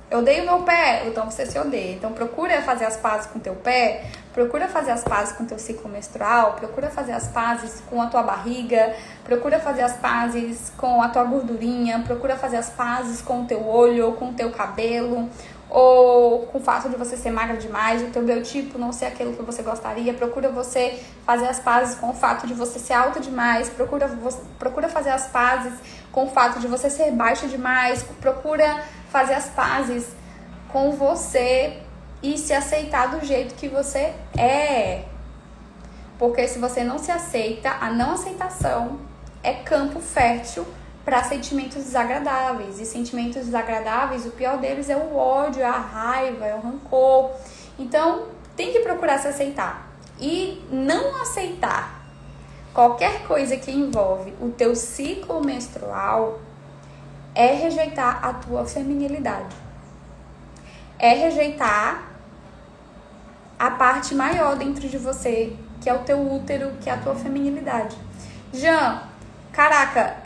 Eu odeio meu pé, então você se odeia. Então procura fazer as pazes com teu pé, procura fazer as pazes com teu ciclo menstrual, procura fazer as pazes com a tua barriga, procura fazer as pazes com a tua gordurinha, procura fazer as pazes com o teu olho, ou com o teu cabelo, ou com o fato de você ser magra demais, o teu biotipo não ser aquilo que você gostaria. Procura você fazer as pazes com o fato de você ser alta demais, procura fazer as pazes com o fato de você ser baixa demais, procura fazer as pazes com você e se aceitar do jeito que você é. Porque se você não se aceita, a não aceitação é campo fértil para sentimentos desagradáveis. E sentimentos desagradáveis, o pior deles é o ódio, é a raiva, é o rancor. Então, tem que procurar se aceitar. E não aceitar qualquer coisa que envolve o teu ciclo menstrual é rejeitar a tua feminilidade. É rejeitar a parte maior dentro de você, que é o teu útero, que é a tua feminilidade. Jean, caraca,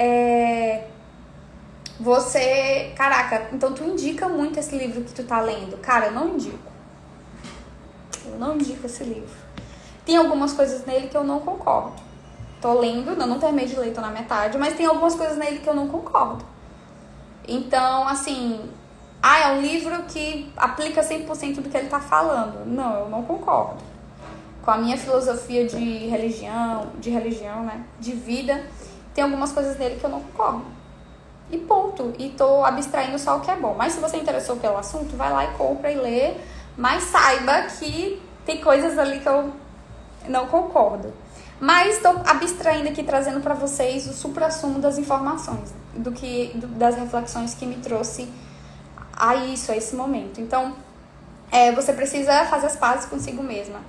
então tu indica muito esse livro que tu tá lendo. Cara, eu não indico. Eu não indico esse livro. Tem algumas coisas nele que eu não concordo. Tô lendo, não terminei de ler, tô na metade, mas tem algumas coisas nele que eu não concordo. Então, assim, é um livro que aplica 100% do que ele tá falando. Não, eu não concordo. Com a minha filosofia de religião, né, de vida, tem algumas coisas nele que eu não concordo. E ponto. E tô abstraindo só o que é bom. Mas se você interessou pelo assunto, vai lá e compra e lê. Mas saiba que tem coisas ali que eu não concordo. Mas estou abstraindo aqui, trazendo para vocês o suprassumo das informações, das reflexões que me trouxe a esse momento. Então, você precisa fazer as pazes consigo mesma.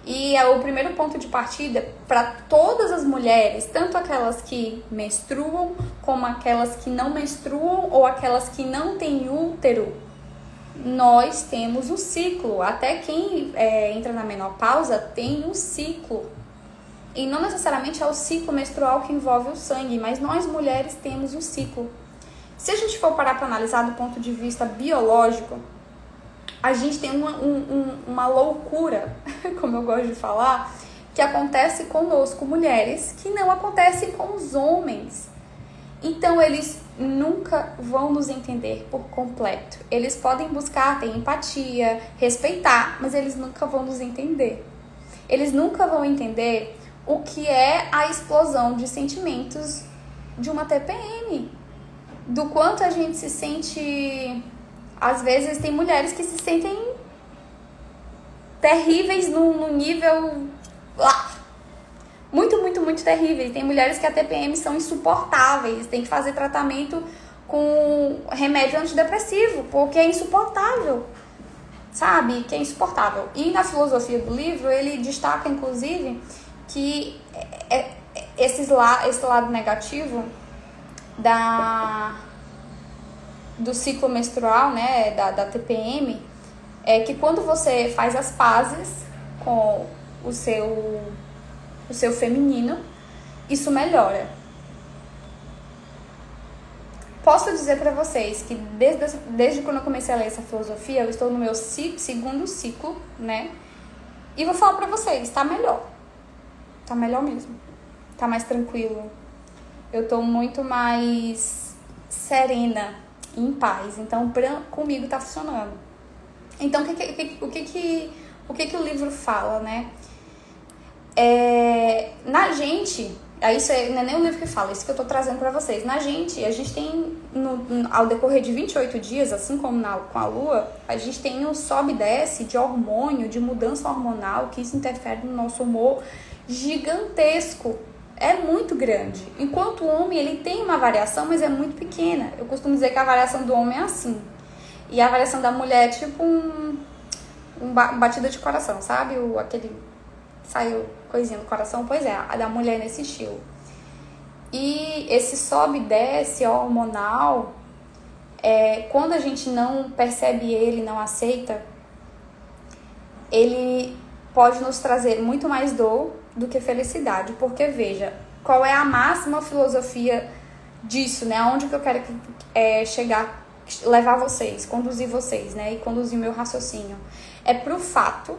E o primeiro ponto de partida para todas as mulheres, tanto aquelas que menstruam, como aquelas que não menstruam ou aquelas que não têm útero, nós temos um ciclo. Até quem entra na menopausa tem um ciclo. E não necessariamente é o ciclo menstrual que envolve o sangue, mas nós mulheres temos um ciclo. Se a gente for parar para analisar do ponto de vista biológico, a gente tem uma loucura, como eu gosto de falar, que acontece conosco, mulheres, que não acontece com os homens. Então, eles nunca vão nos entender por completo. Eles podem buscar ter empatia, respeitar, mas eles nunca vão nos entender. Eles nunca vão entender o que é a explosão de sentimentos de uma TPM. Do quanto a gente se sente... Às vezes tem mulheres que se sentem terríveis no nível... Muito, muito, muito terríveis. Tem mulheres que a TPM são insuportáveis. Tem que fazer tratamento com remédio antidepressivo, porque é insuportável. Sabe? Que é insuportável. E na filosofia do livro, ele destaca, inclusive, que esse lado negativo do ciclo menstrual, né, da TPM, é que quando você faz as pazes com o seu feminino, isso melhora. Posso dizer para vocês que desde quando eu comecei a ler essa filosofia, eu estou no meu segundo ciclo, né? E vou falar pra vocês, tá melhor. Tá melhor mesmo. Tá mais tranquilo. Eu tô muito mais serena, em paz. Então, comigo tá funcionando. Então, o que o livro fala, né? Na gente, isso não é nem o livro que fala, isso que eu tô trazendo pra vocês. A gente tem, ao decorrer de 28 dias, assim como com a lua, a gente tem um sobe e desce de hormônio, de mudança hormonal, que isso interfere no nosso humor gigantesco. É muito grande. Enquanto o homem, ele tem uma variação, mas é muito pequena. Eu costumo dizer que a variação do homem é assim. E a variação da mulher é tipo um batida de coração, sabe? Aquele saiu coisinha do coração. Pois é, a da mulher é nesse estilo. E esse sobe e desce hormonal, quando a gente não percebe ele, não aceita, ele pode nos trazer muito mais dor do que felicidade. Porque, veja, qual é a máxima filosofia disso, né? Aonde que eu quero chegar, levar vocês, conduzir vocês, né? E conduzir meu raciocínio. É pro fato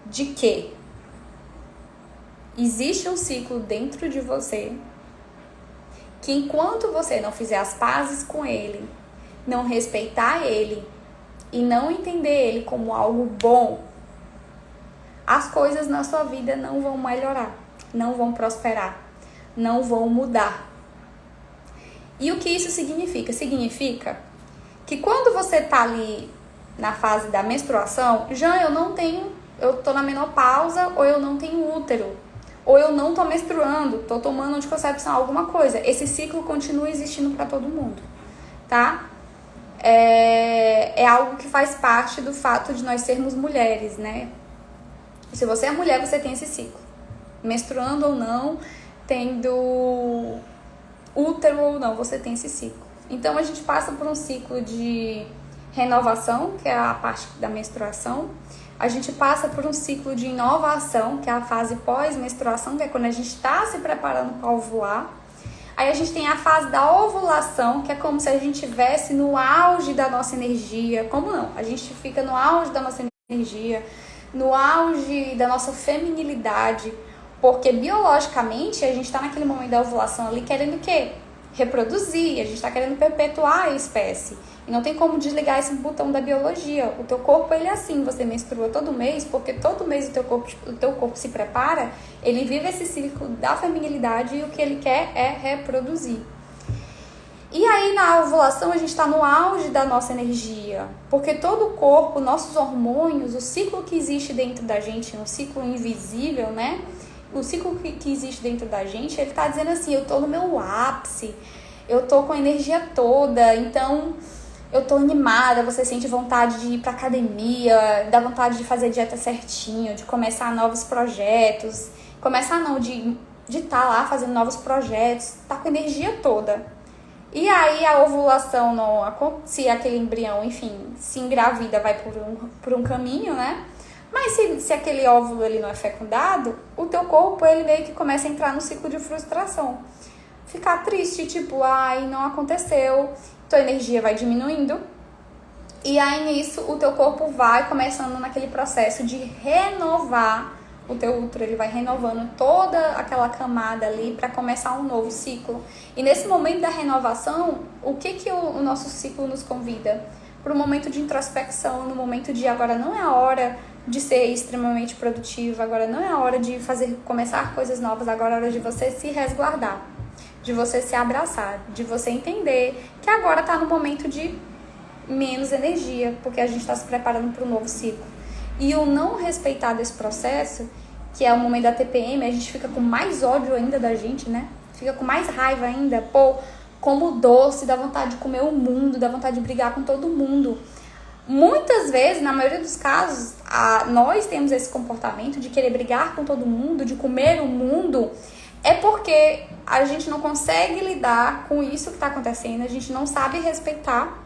de que existe um ciclo dentro de você que, enquanto você não fizer as pazes com ele, não respeitar ele e não entender ele como algo bom, as coisas na sua vida não vão melhorar, não vão prosperar, não vão mudar. E o que isso significa? Significa que quando você tá ali na fase da menstruação, eu tô na menopausa, ou eu não tenho útero, ou eu não tô menstruando, tô tomando anticoncepção, alguma coisa. Esse ciclo continua existindo para todo mundo, tá? É algo que faz parte do fato de nós sermos mulheres, né? Se você é mulher, você tem esse ciclo. Menstruando ou não, tendo útero ou não, você tem esse ciclo. Então, a gente passa por um ciclo de renovação, que é a parte da menstruação. A gente passa por um ciclo de inovação, que é a fase pós-menstruação, que é quando a gente está se preparando para ovular. Aí a gente tem a fase da ovulação, que é como se a gente estivesse no auge da nossa energia. Como não? A gente fica no auge da nossa energia, no auge da nossa feminilidade, porque biologicamente a gente está naquele momento da ovulação ali querendo o quê? Reproduzir, a gente está querendo perpetuar a espécie. E não tem como desligar esse botão da biologia. O teu corpo, ele é assim, você menstrua todo mês, porque todo mês o teu corpo se prepara, ele vive esse ciclo da feminilidade e o que ele quer é reproduzir. E aí, na ovulação, a gente está no auge da nossa energia, porque todo o corpo, nossos hormônios, o ciclo que existe dentro da gente, um ciclo invisível, né? O ciclo que existe dentro da gente, ele tá dizendo assim, eu tô no meu ápice, eu tô com a energia toda, então eu tô animada, você sente vontade de ir pra academia, dá vontade de fazer dieta certinho, de começar novos projetos, de estar lá fazendo novos projetos, tá com a energia toda. E aí a ovulação, se aquele embrião, enfim, se engravida, vai por um caminho, né? Mas se aquele óvulo ele não é fecundado, o teu corpo ele meio que começa a entrar no ciclo de frustração. Ficar triste, tipo, ai, não aconteceu, tua energia vai diminuindo. E aí nisso o teu corpo vai começando naquele processo de renovar o teu útero, ele vai renovando toda aquela camada ali para começar um novo ciclo. E nesse momento da renovação, o que o nosso ciclo nos convida? Para um momento de introspecção, no momento de agora não é a hora de ser extremamente produtiva, agora não é a hora de começar coisas novas, agora é a hora de você se resguardar, de você se abraçar, de você entender que agora está no momento de menos energia, porque a gente está se preparando para um novo ciclo. E o não respeitar desse processo, que é o momento da TPM, a gente fica com mais ódio ainda da gente, né? Fica com mais raiva ainda. Pô, como doce, dá vontade de comer o mundo, dá vontade de brigar com todo mundo. Muitas vezes, na maioria dos casos, nós temos esse comportamento de querer brigar com todo mundo, de comer o mundo, é porque a gente não consegue lidar com isso que está acontecendo, a gente não sabe respeitar,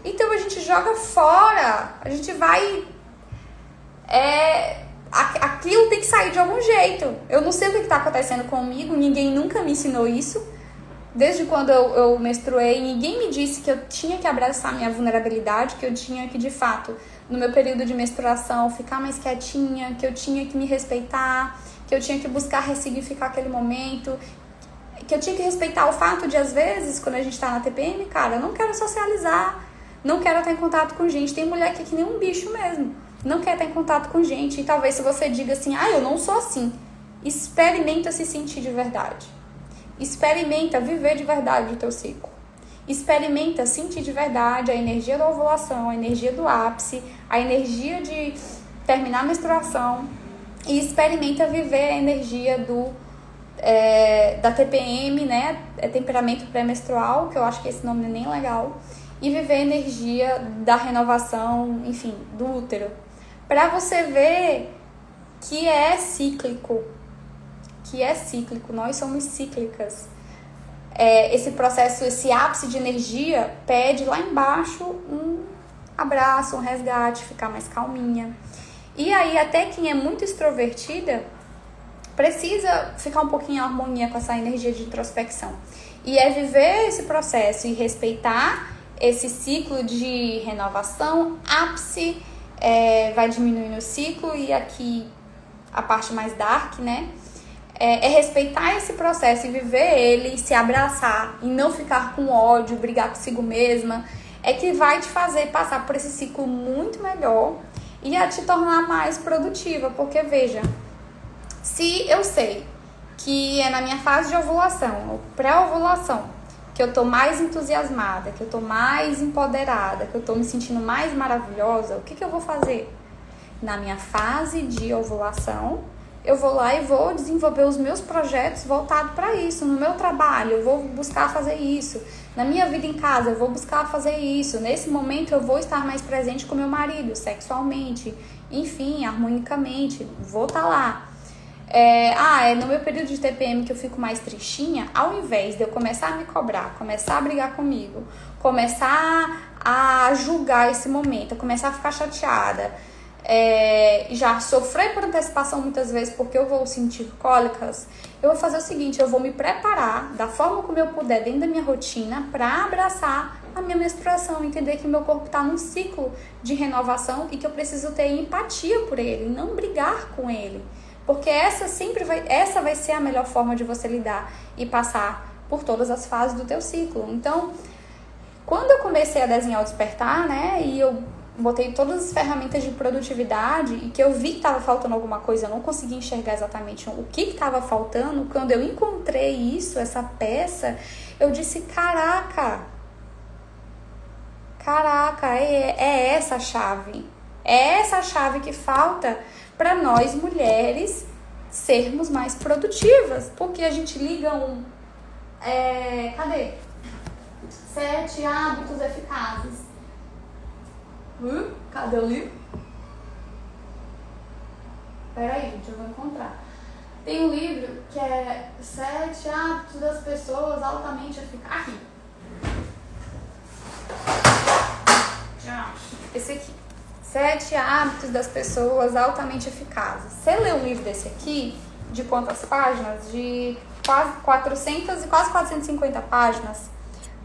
então a gente joga fora, a gente vai... Aquilo tem que sair de algum jeito. Eu não sei o que está acontecendo comigo, ninguém nunca me ensinou isso. Desde quando eu menstruei, ninguém me disse que eu tinha que abraçar minha vulnerabilidade, que eu tinha que, de fato, no meu período de menstruação, ficar mais quietinha, que eu tinha que me respeitar, que eu tinha que buscar ressignificar aquele momento, que eu tinha que respeitar o fato de, às vezes, quando a gente tá na TPM, cara, eu não quero socializar, não quero estar em contato com gente. Tem mulher que é que nem um bicho mesmo, não quer estar em contato com gente. E talvez se você diga assim, eu não sou assim, experimenta se sentir de verdade. Experimenta viver de verdade o teu ciclo. Experimenta sentir de verdade a energia da ovulação, a energia do ápice, a energia de terminar a menstruação. E experimenta viver a energia da TPM, né? Temperamento pré-menstrual, que eu acho que esse nome não é nem legal. E viver a energia da renovação, enfim, do útero. Pra você ver que é cíclico. Nós somos cíclicas. Esse processo, esse ápice de energia pede lá embaixo um abraço, um resgate, ficar mais calminha. E aí até quem é muito extrovertida precisa ficar um pouquinho em harmonia com essa energia de introspecção. E é viver esse processo e respeitar esse ciclo de renovação, ápice, vai diminuindo o ciclo, e aqui a parte mais dark, né? É respeitar esse processo e viver ele, se abraçar e não ficar com ódio, brigar consigo mesma, é que vai te fazer passar por esse ciclo muito melhor e a te tornar mais produtiva. Porque, veja, se eu sei que é na minha fase de ovulação, ou pré-ovulação, que eu tô mais entusiasmada, que eu tô mais empoderada, que eu tô me sentindo mais maravilhosa, o que eu vou fazer? Na minha fase de ovulação, eu vou lá e vou desenvolver os meus projetos voltados para isso. No meu trabalho, eu vou buscar fazer isso. Na minha vida em casa, eu vou buscar fazer isso. Nesse momento, eu vou estar mais presente com meu marido, sexualmente, enfim, harmonicamente. Vou estar lá. É no meu período de TPM que eu fico mais tristinha. Ao invés de eu começar a me cobrar, começar a brigar comigo, começar a julgar esse momento, começar a ficar chateada, já sofrer por antecipação muitas vezes porque eu vou sentir cólicas, eu vou fazer o seguinte: eu vou me preparar da forma como eu puder dentro da minha rotina para abraçar a minha menstruação, entender que meu corpo está num ciclo de renovação e que eu preciso ter empatia por ele, não brigar com ele, porque essa vai ser a melhor forma de você lidar e passar por todas as fases do teu ciclo. Então, quando eu comecei a desenhar o despertar, né, e eu botei todas as ferramentas de produtividade e que eu vi que estava faltando alguma coisa, eu não consegui enxergar exatamente o que estava faltando. Quando eu encontrei isso, essa peça, eu disse, caraca, é essa a chave. É essa a chave que falta para nós mulheres sermos mais produtivas. Porque a gente liga cadê? 7 hábitos eficazes. Cadê o livro? Peraí, gente, eu vou encontrar. Tem um livro que é 7 hábitos das pessoas altamente eficazes. Aqui. Esse aqui. 7 hábitos das pessoas altamente eficazes. Você lê um livro desse aqui, de quantas páginas? De quase 400 e quase 450 páginas.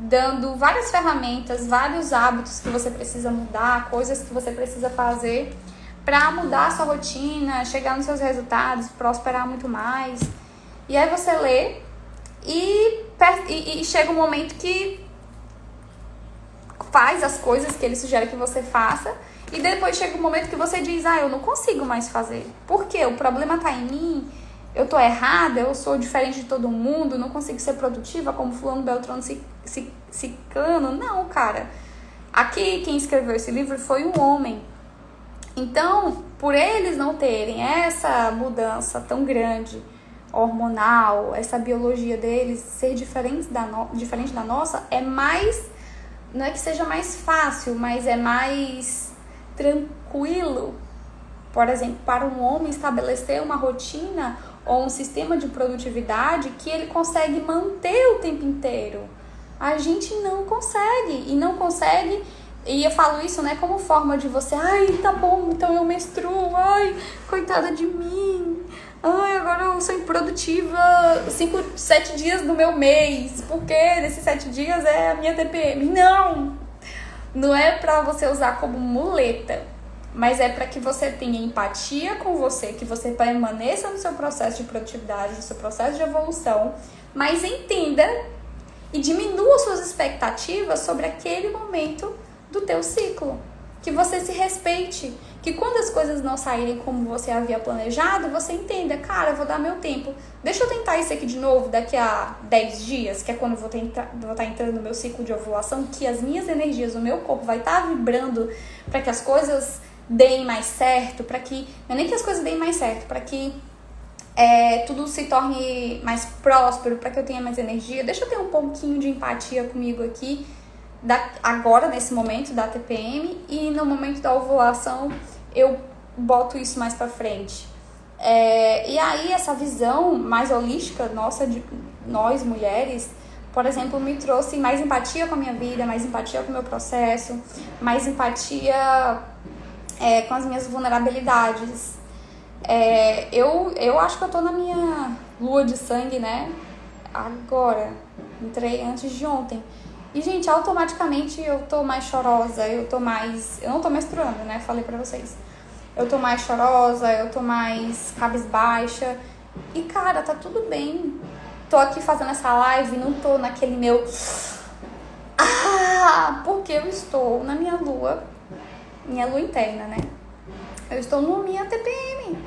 Dando várias ferramentas, vários hábitos que você precisa mudar, coisas que você precisa fazer para mudar a sua rotina, chegar nos seus resultados, prosperar muito mais. E aí você lê e chega um momento que faz as coisas que ele sugere que você faça, e depois chega um momento que você diz, eu não consigo mais fazer. Por quê? O problema tá em mim, eu tô errada, eu sou diferente de todo mundo, não consigo ser produtiva como fulano, beltrano, ciclano. Não, cara. Aqui quem escreveu esse livro foi um homem. Então, por eles não terem essa mudança tão grande, hormonal, essa biologia deles ser diferente da nossa, é mais, não é que seja mais fácil, mas é mais tranquilo por exemplo, para um homem estabelecer uma rotina ou um sistema de produtividade que ele consegue manter o tempo inteiro. A gente não consegue, e eu falo isso, né, como forma de você, ai, tá bom, então eu menstruo, ai, coitada de mim, ai, agora eu sou improdutiva 7 dias do meu mês, porque nesses 7 dias é a minha TPM. Não é pra você usar como muleta, mas é para que você tenha empatia com você, que você permaneça no seu processo de produtividade, no seu processo de evolução, mas entenda e diminua suas expectativas sobre aquele momento do teu ciclo. Que você se respeite, que quando as coisas não saírem como você havia planejado, você entenda, cara, eu vou dar meu tempo. Deixa eu tentar isso aqui de novo daqui a 10 dias, que é quando eu vou estar entrando no meu ciclo de ovulação, que as minhas energias, o meu corpo vai estar vibrando para que as coisas deem mais certo, para que, não é nem que as coisas deem mais certo, para que tudo se torne mais próspero, para que eu tenha mais energia. Deixa eu ter um pouquinho de empatia comigo aqui, agora nesse momento da TPM, e no momento da ovulação eu boto isso mais pra frente. E aí essa visão mais holística nossa, de nós mulheres, por exemplo, me trouxe mais empatia com a minha vida, mais empatia com o meu processo, mais empatia com as minhas vulnerabilidades. Eu acho que eu tô na minha lua de sangue, né? Agora. Entrei antes de ontem. E, gente, automaticamente eu tô mais chorosa, eu não tô menstruando, né? Falei pra vocês. Eu tô mais chorosa, eu tô mais cabisbaixa. E, cara, tá tudo bem. Tô aqui fazendo essa live, não tô naquele meu... porque eu estou na minha lua interna, né? Eu estou na minha TPM.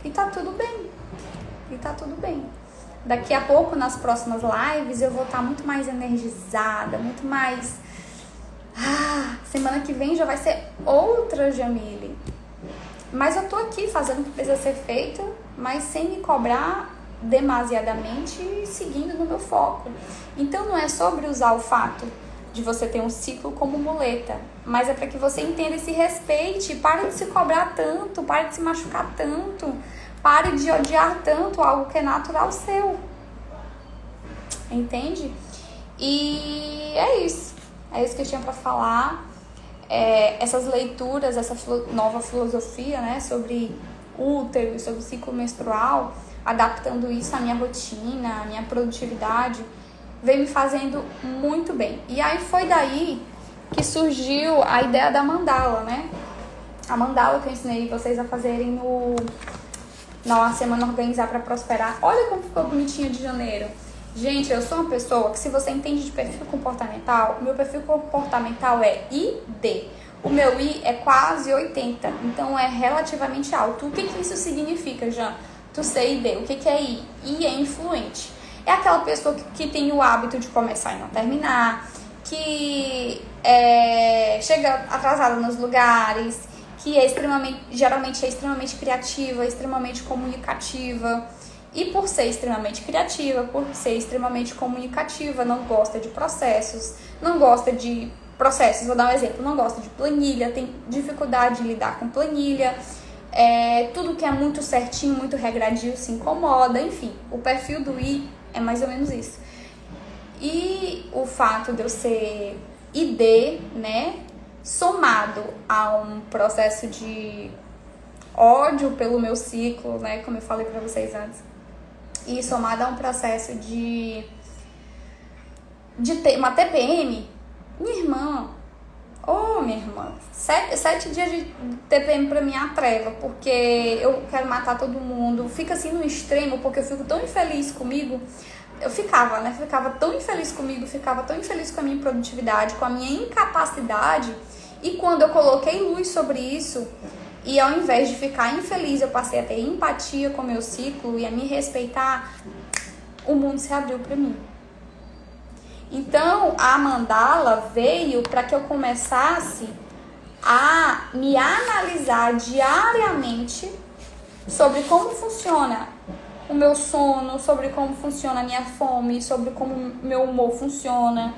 E tá tudo bem. Daqui a pouco, nas próximas lives, eu vou estar muito mais energizada, muito mais... semana que vem já vai ser outra Jamile. Mas eu tô aqui fazendo o que precisa ser feito, mas sem me cobrar demasiadamente e seguindo no meu foco. Então não é sobre usar o fato de você ter um ciclo como muleta, mas é para que você entenda e se respeite. Pare de se cobrar tanto, pare de se machucar tanto, pare de odiar tanto algo que é natural seu. Entende? E é isso que eu tinha para falar. Essas leituras, essa nova filosofia, né, sobre útero, sobre o ciclo menstrual, adaptando isso à minha rotina, à minha produtividade, veio me fazendo muito bem. E aí foi daí que surgiu a ideia da mandala, né? A mandala que eu ensinei vocês a fazerem na Semana Organizar para Prosperar. Olha como ficou bonitinho de janeiro. Gente, eu sou uma pessoa que, se você entende de perfil comportamental, o meu perfil comportamental é ID. O meu I é quase 80, então é relativamente alto. O que isso significa, Jean? Tu ser ID. O que é I? I é influente. É aquela pessoa que tem o hábito de começar e não terminar, que chega atrasada nos lugares, que geralmente é extremamente criativa, extremamente comunicativa. E por ser extremamente criativa, por ser extremamente comunicativa, não gosta de processos, vou dar um exemplo, não gosta de planilha, tem dificuldade de lidar com planilha, tudo que é muito certinho, muito regradinho se incomoda, enfim, o perfil do I é mais ou menos isso. E o fato de eu ser ID, né, somado a um processo de ódio pelo meu ciclo, né, como eu falei pra vocês antes, e somado a um processo de ter uma TPM, minha irmã, minha irmã, 7 dias de TPM pra mim é a treva, porque eu quero matar todo mundo, fica assim no extremo, porque eu fico tão infeliz comigo, ficava tão infeliz comigo, ficava tão infeliz com a minha produtividade, com a minha incapacidade, e quando eu coloquei luz sobre isso, e ao invés de ficar infeliz, eu passei a ter empatia com o meu ciclo e a me respeitar, o mundo se abriu para mim. Então, a mandala veio para que eu começasse a me analisar diariamente sobre como funciona o meu sono, sobre como funciona a minha fome, sobre como o meu humor funciona,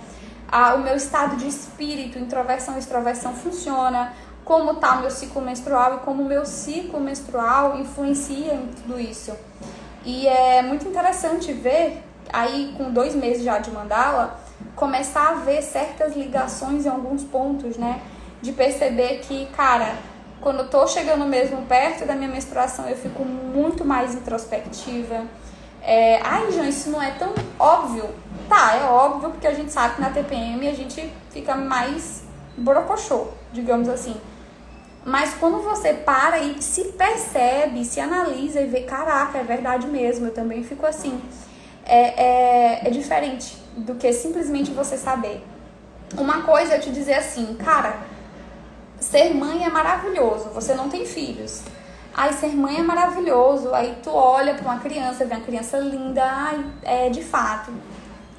o meu estado de espírito, introversão e extroversão funciona, como tá o meu ciclo menstrual e como o meu ciclo menstrual influencia em tudo isso. E é muito interessante ver, aí com 2 meses já de mandala, começar a ver certas ligações em alguns pontos, né? De perceber que, cara, quando eu tô chegando mesmo perto da minha menstruação, eu fico muito mais introspectiva. Ai, Jean, isso não é tão óbvio. Tá, é óbvio porque a gente sabe que na TPM a gente fica mais borocochô, digamos assim. Mas quando você para e se percebe, se analisa e vê, caraca, é verdade mesmo, eu também fico assim. É diferente do que simplesmente você saber. Uma coisa é eu te dizer assim, cara, ser mãe é maravilhoso, você não tem filhos. Ai, ser mãe é maravilhoso, aí tu olha pra uma criança, vê uma criança linda, ai, de fato.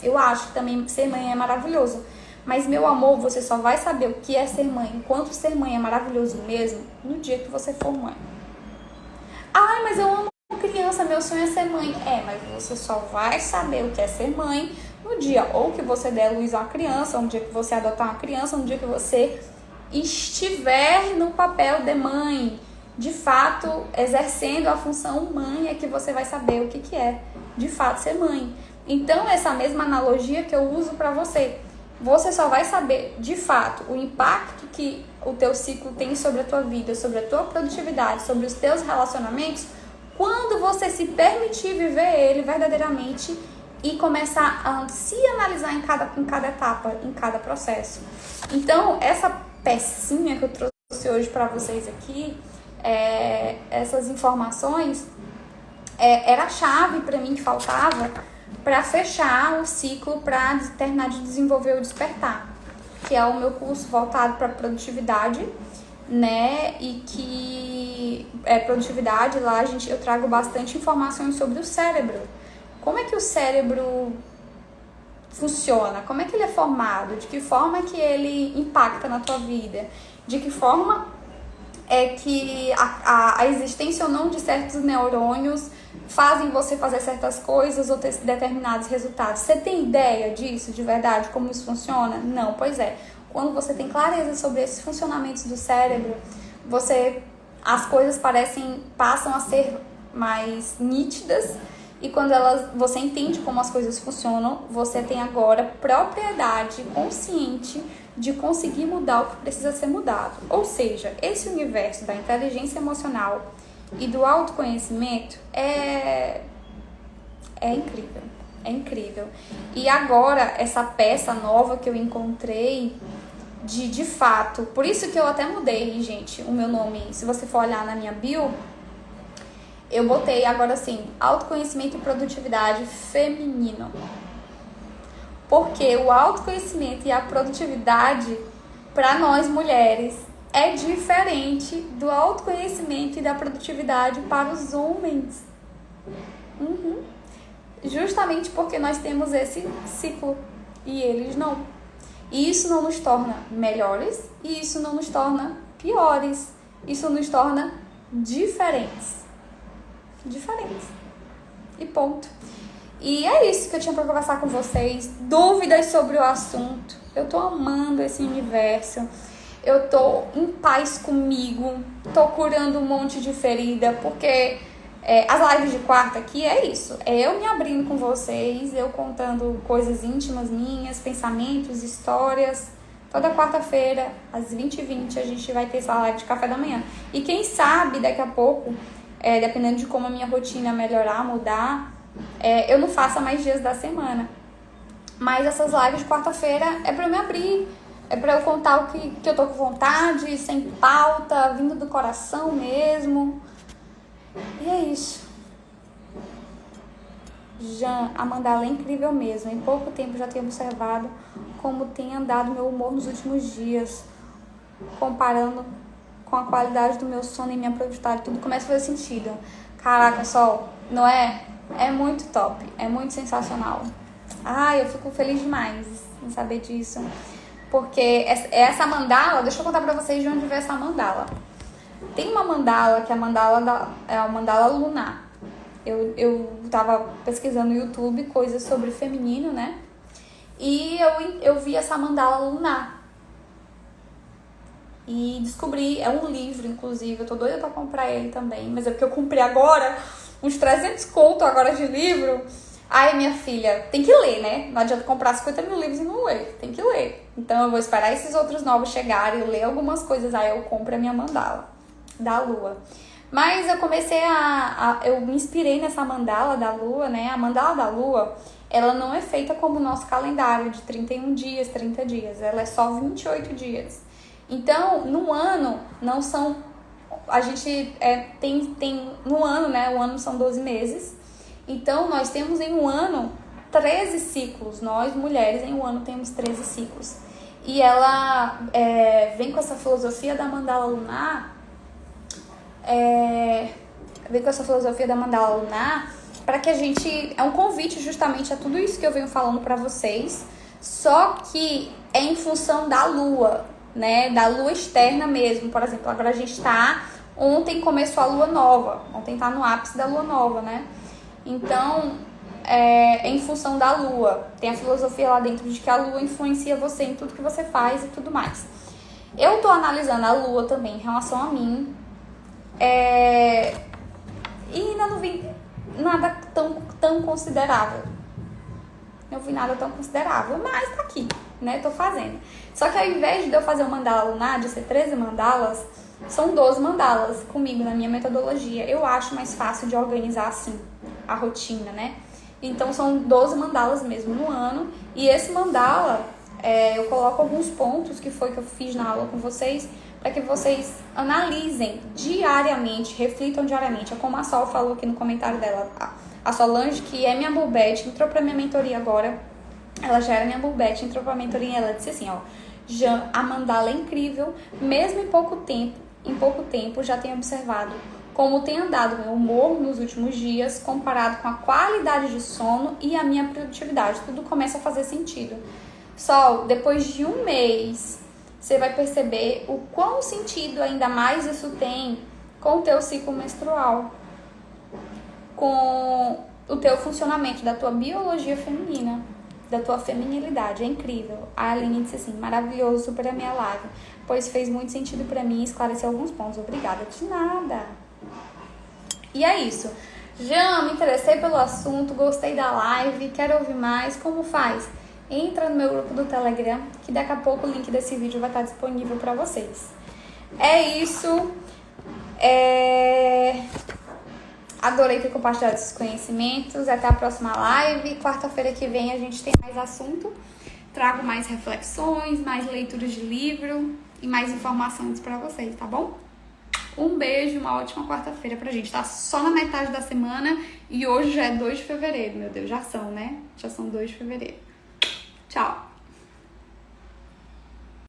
Eu acho que também ser mãe é maravilhoso. Mas, meu amor, você só vai saber o que é ser mãe, enquanto ser mãe é maravilhoso mesmo, no dia que você for mãe. Ai, mas eu amo criança, meu sonho é ser mãe. Mas você só vai saber o que é ser mãe no dia ou que você der luz a uma criança, ou no dia que você adotar uma criança, ou no dia que você estiver no papel de mãe, de fato, exercendo a função mãe, é que você vai saber o que é, de fato, ser mãe. Então, essa mesma analogia que eu uso para você. Você só vai saber, de fato, o impacto que o teu ciclo tem sobre a tua vida, sobre a tua produtividade, sobre os teus relacionamentos, quando você se permitir viver ele verdadeiramente e começar a se analisar em cada etapa, em cada processo. Então, essa pecinha que eu trouxe hoje para vocês aqui, essas informações, era a chave para mim que faltava para fechar o ciclo, para terminar de desenvolver o Despertar, que é o meu curso voltado para produtividade, né? E que produtividade lá eu trago bastante informações sobre o cérebro. Como é que o cérebro funciona? Como é que ele é formado? De que forma que ele impacta na tua vida? De que forma é que a existência ou não de certos neurônios fazem você fazer certas coisas ou ter determinados resultados. Você tem ideia disso, de verdade, como isso funciona? Não, pois é. Quando você tem clareza sobre esses funcionamentos do cérebro, as coisas passam a ser mais nítidas, e quando você entende como as coisas funcionam, você tem agora propriedade consciente de conseguir mudar o que precisa ser mudado. Ou seja, esse universo da inteligência emocional e do autoconhecimento é incrível, é incrível. E agora, essa peça nova que eu encontrei, de fato, por isso que eu até mudei, gente, o meu nome. Se você for olhar na minha bio, eu botei agora assim, autoconhecimento e produtividade feminino. Porque o autoconhecimento e a produtividade, para nós mulheres, é diferente do autoconhecimento e da produtividade para os homens. Justamente porque nós temos esse ciclo e eles não. E isso não nos torna melhores e isso não nos torna piores. Isso nos torna diferentes. E ponto. E é isso que eu tinha para conversar com vocês. Dúvidas sobre o assunto. Eu tô amando esse universo. Eu tô em paz comigo. Tô curando um monte de ferida. Porque as lives de quarta aqui é isso. É eu me abrindo com vocês. Eu contando coisas íntimas minhas, pensamentos, histórias. Toda quarta-feira, às 20h20, a gente vai ter essa live de café da manhã. E quem sabe, daqui a pouco, dependendo de como a minha rotina melhorar, mudar, eu não faça mais dias da semana. Mas essas lives de quarta-feira é pra eu me abrir, é pra eu contar o que eu tô com vontade, sem pauta, vindo do coração mesmo. E é isso. Jean, a mandala é incrível mesmo. Em pouco tempo já tenho observado como tem andado meu humor nos últimos dias, comparando com a qualidade do meu sono e minha produtividade, tudo começa a fazer sentido. Caraca, Sol, não é? É muito top, é muito sensacional. Eu fico feliz demais em saber disso. Porque essa mandala, deixa eu contar pra vocês de onde veio essa mandala. Tem uma mandala que é a mandala lunar. Eu tava pesquisando no YouTube coisas sobre feminino, né? E eu vi essa mandala lunar. e descobri, é um livro, inclusive, eu tô doida pra comprar ele também, mas é porque eu comprei agora, uns 300 conto agora de livro. Ai, minha filha, tem que ler, né? Não adianta comprar 50 mil livros e não ler, tem que ler. Então eu vou esperar esses outros novos chegarem, eu ler algumas coisas, aí eu compro a minha mandala da lua. Mas eu comecei eu me inspirei nessa mandala da lua, né? A mandala da lua, ela não é feita como o nosso calendário de 31 dias, 30 dias. Ela é só 28 dias. Então, no ano, não são... A gente tem no ano, né? O ano são 12 meses. Então, nós temos em um ano 13 ciclos. Nós, mulheres, em um ano temos 13 ciclos. E ela vem com essa filosofia da mandala lunar... vem com essa filosofia da mandala lunar para que a gente... É um convite justamente a tudo isso que eu venho falando para vocês, só que é em função da lua, né? Da lua externa mesmo. Por exemplo, agora a gente ontem começou a lua nova, ontem tá no ápice da lua nova, né? Então, é em função da lua. Tem a filosofia lá dentro de que a lua influencia você em tudo que você faz e tudo mais. Eu tô analisando a lua também em relação a mim, e ainda não vi nada tão considerável. Não vi nada tão considerável, mas tá aqui, né? Tô fazendo. Só que ao invés de eu fazer um mandala lunar, de ser 13 mandalas, são 12 mandalas comigo na minha metodologia. Eu acho mais fácil de organizar assim a rotina, né? Então são 12 mandalas mesmo no ano. E esse mandala, eu coloco alguns pontos que foi que eu fiz na aula com vocês, para que vocês analisem diariamente, reflitam diariamente. É como a Sol falou aqui no comentário dela, a Solange, que é minha Bullbet, entrou pra minha mentoria agora. Ela já era minha Bullbet, entrou pra mentoria e ela disse assim, ó, Jan, a mandala é incrível, mesmo em pouco tempo já tenho observado como tem andado meu humor nos últimos dias, comparado com a qualidade de sono e a minha produtividade. Tudo começa a fazer sentido. Sol, depois de um mês, você vai perceber o quão sentido ainda mais isso tem com o teu ciclo menstrual, com o teu funcionamento da tua biologia feminina, da tua feminilidade. É incrível. A Aline disse assim, maravilhoso, super a minha live, pois fez muito sentido pra mim, esclareceu alguns pontos. Obrigada. De nada. E é isso. Já me interessei pelo assunto, gostei da live, quero ouvir mais. Como faz? Entra no meu grupo do Telegram, que daqui a pouco o link desse vídeo vai estar disponível para vocês. É isso. Adorei ter compartilhado esses conhecimentos. Até a próxima live. Quarta-feira que vem a gente tem mais assunto. Trago mais reflexões, mais leituras de livro e mais informações para vocês, tá bom? Um beijo, uma ótima quarta-feira pra gente. Tá só na metade da semana e hoje já é 2 de fevereiro. Meu Deus, já são, né? Já são 2 de fevereiro.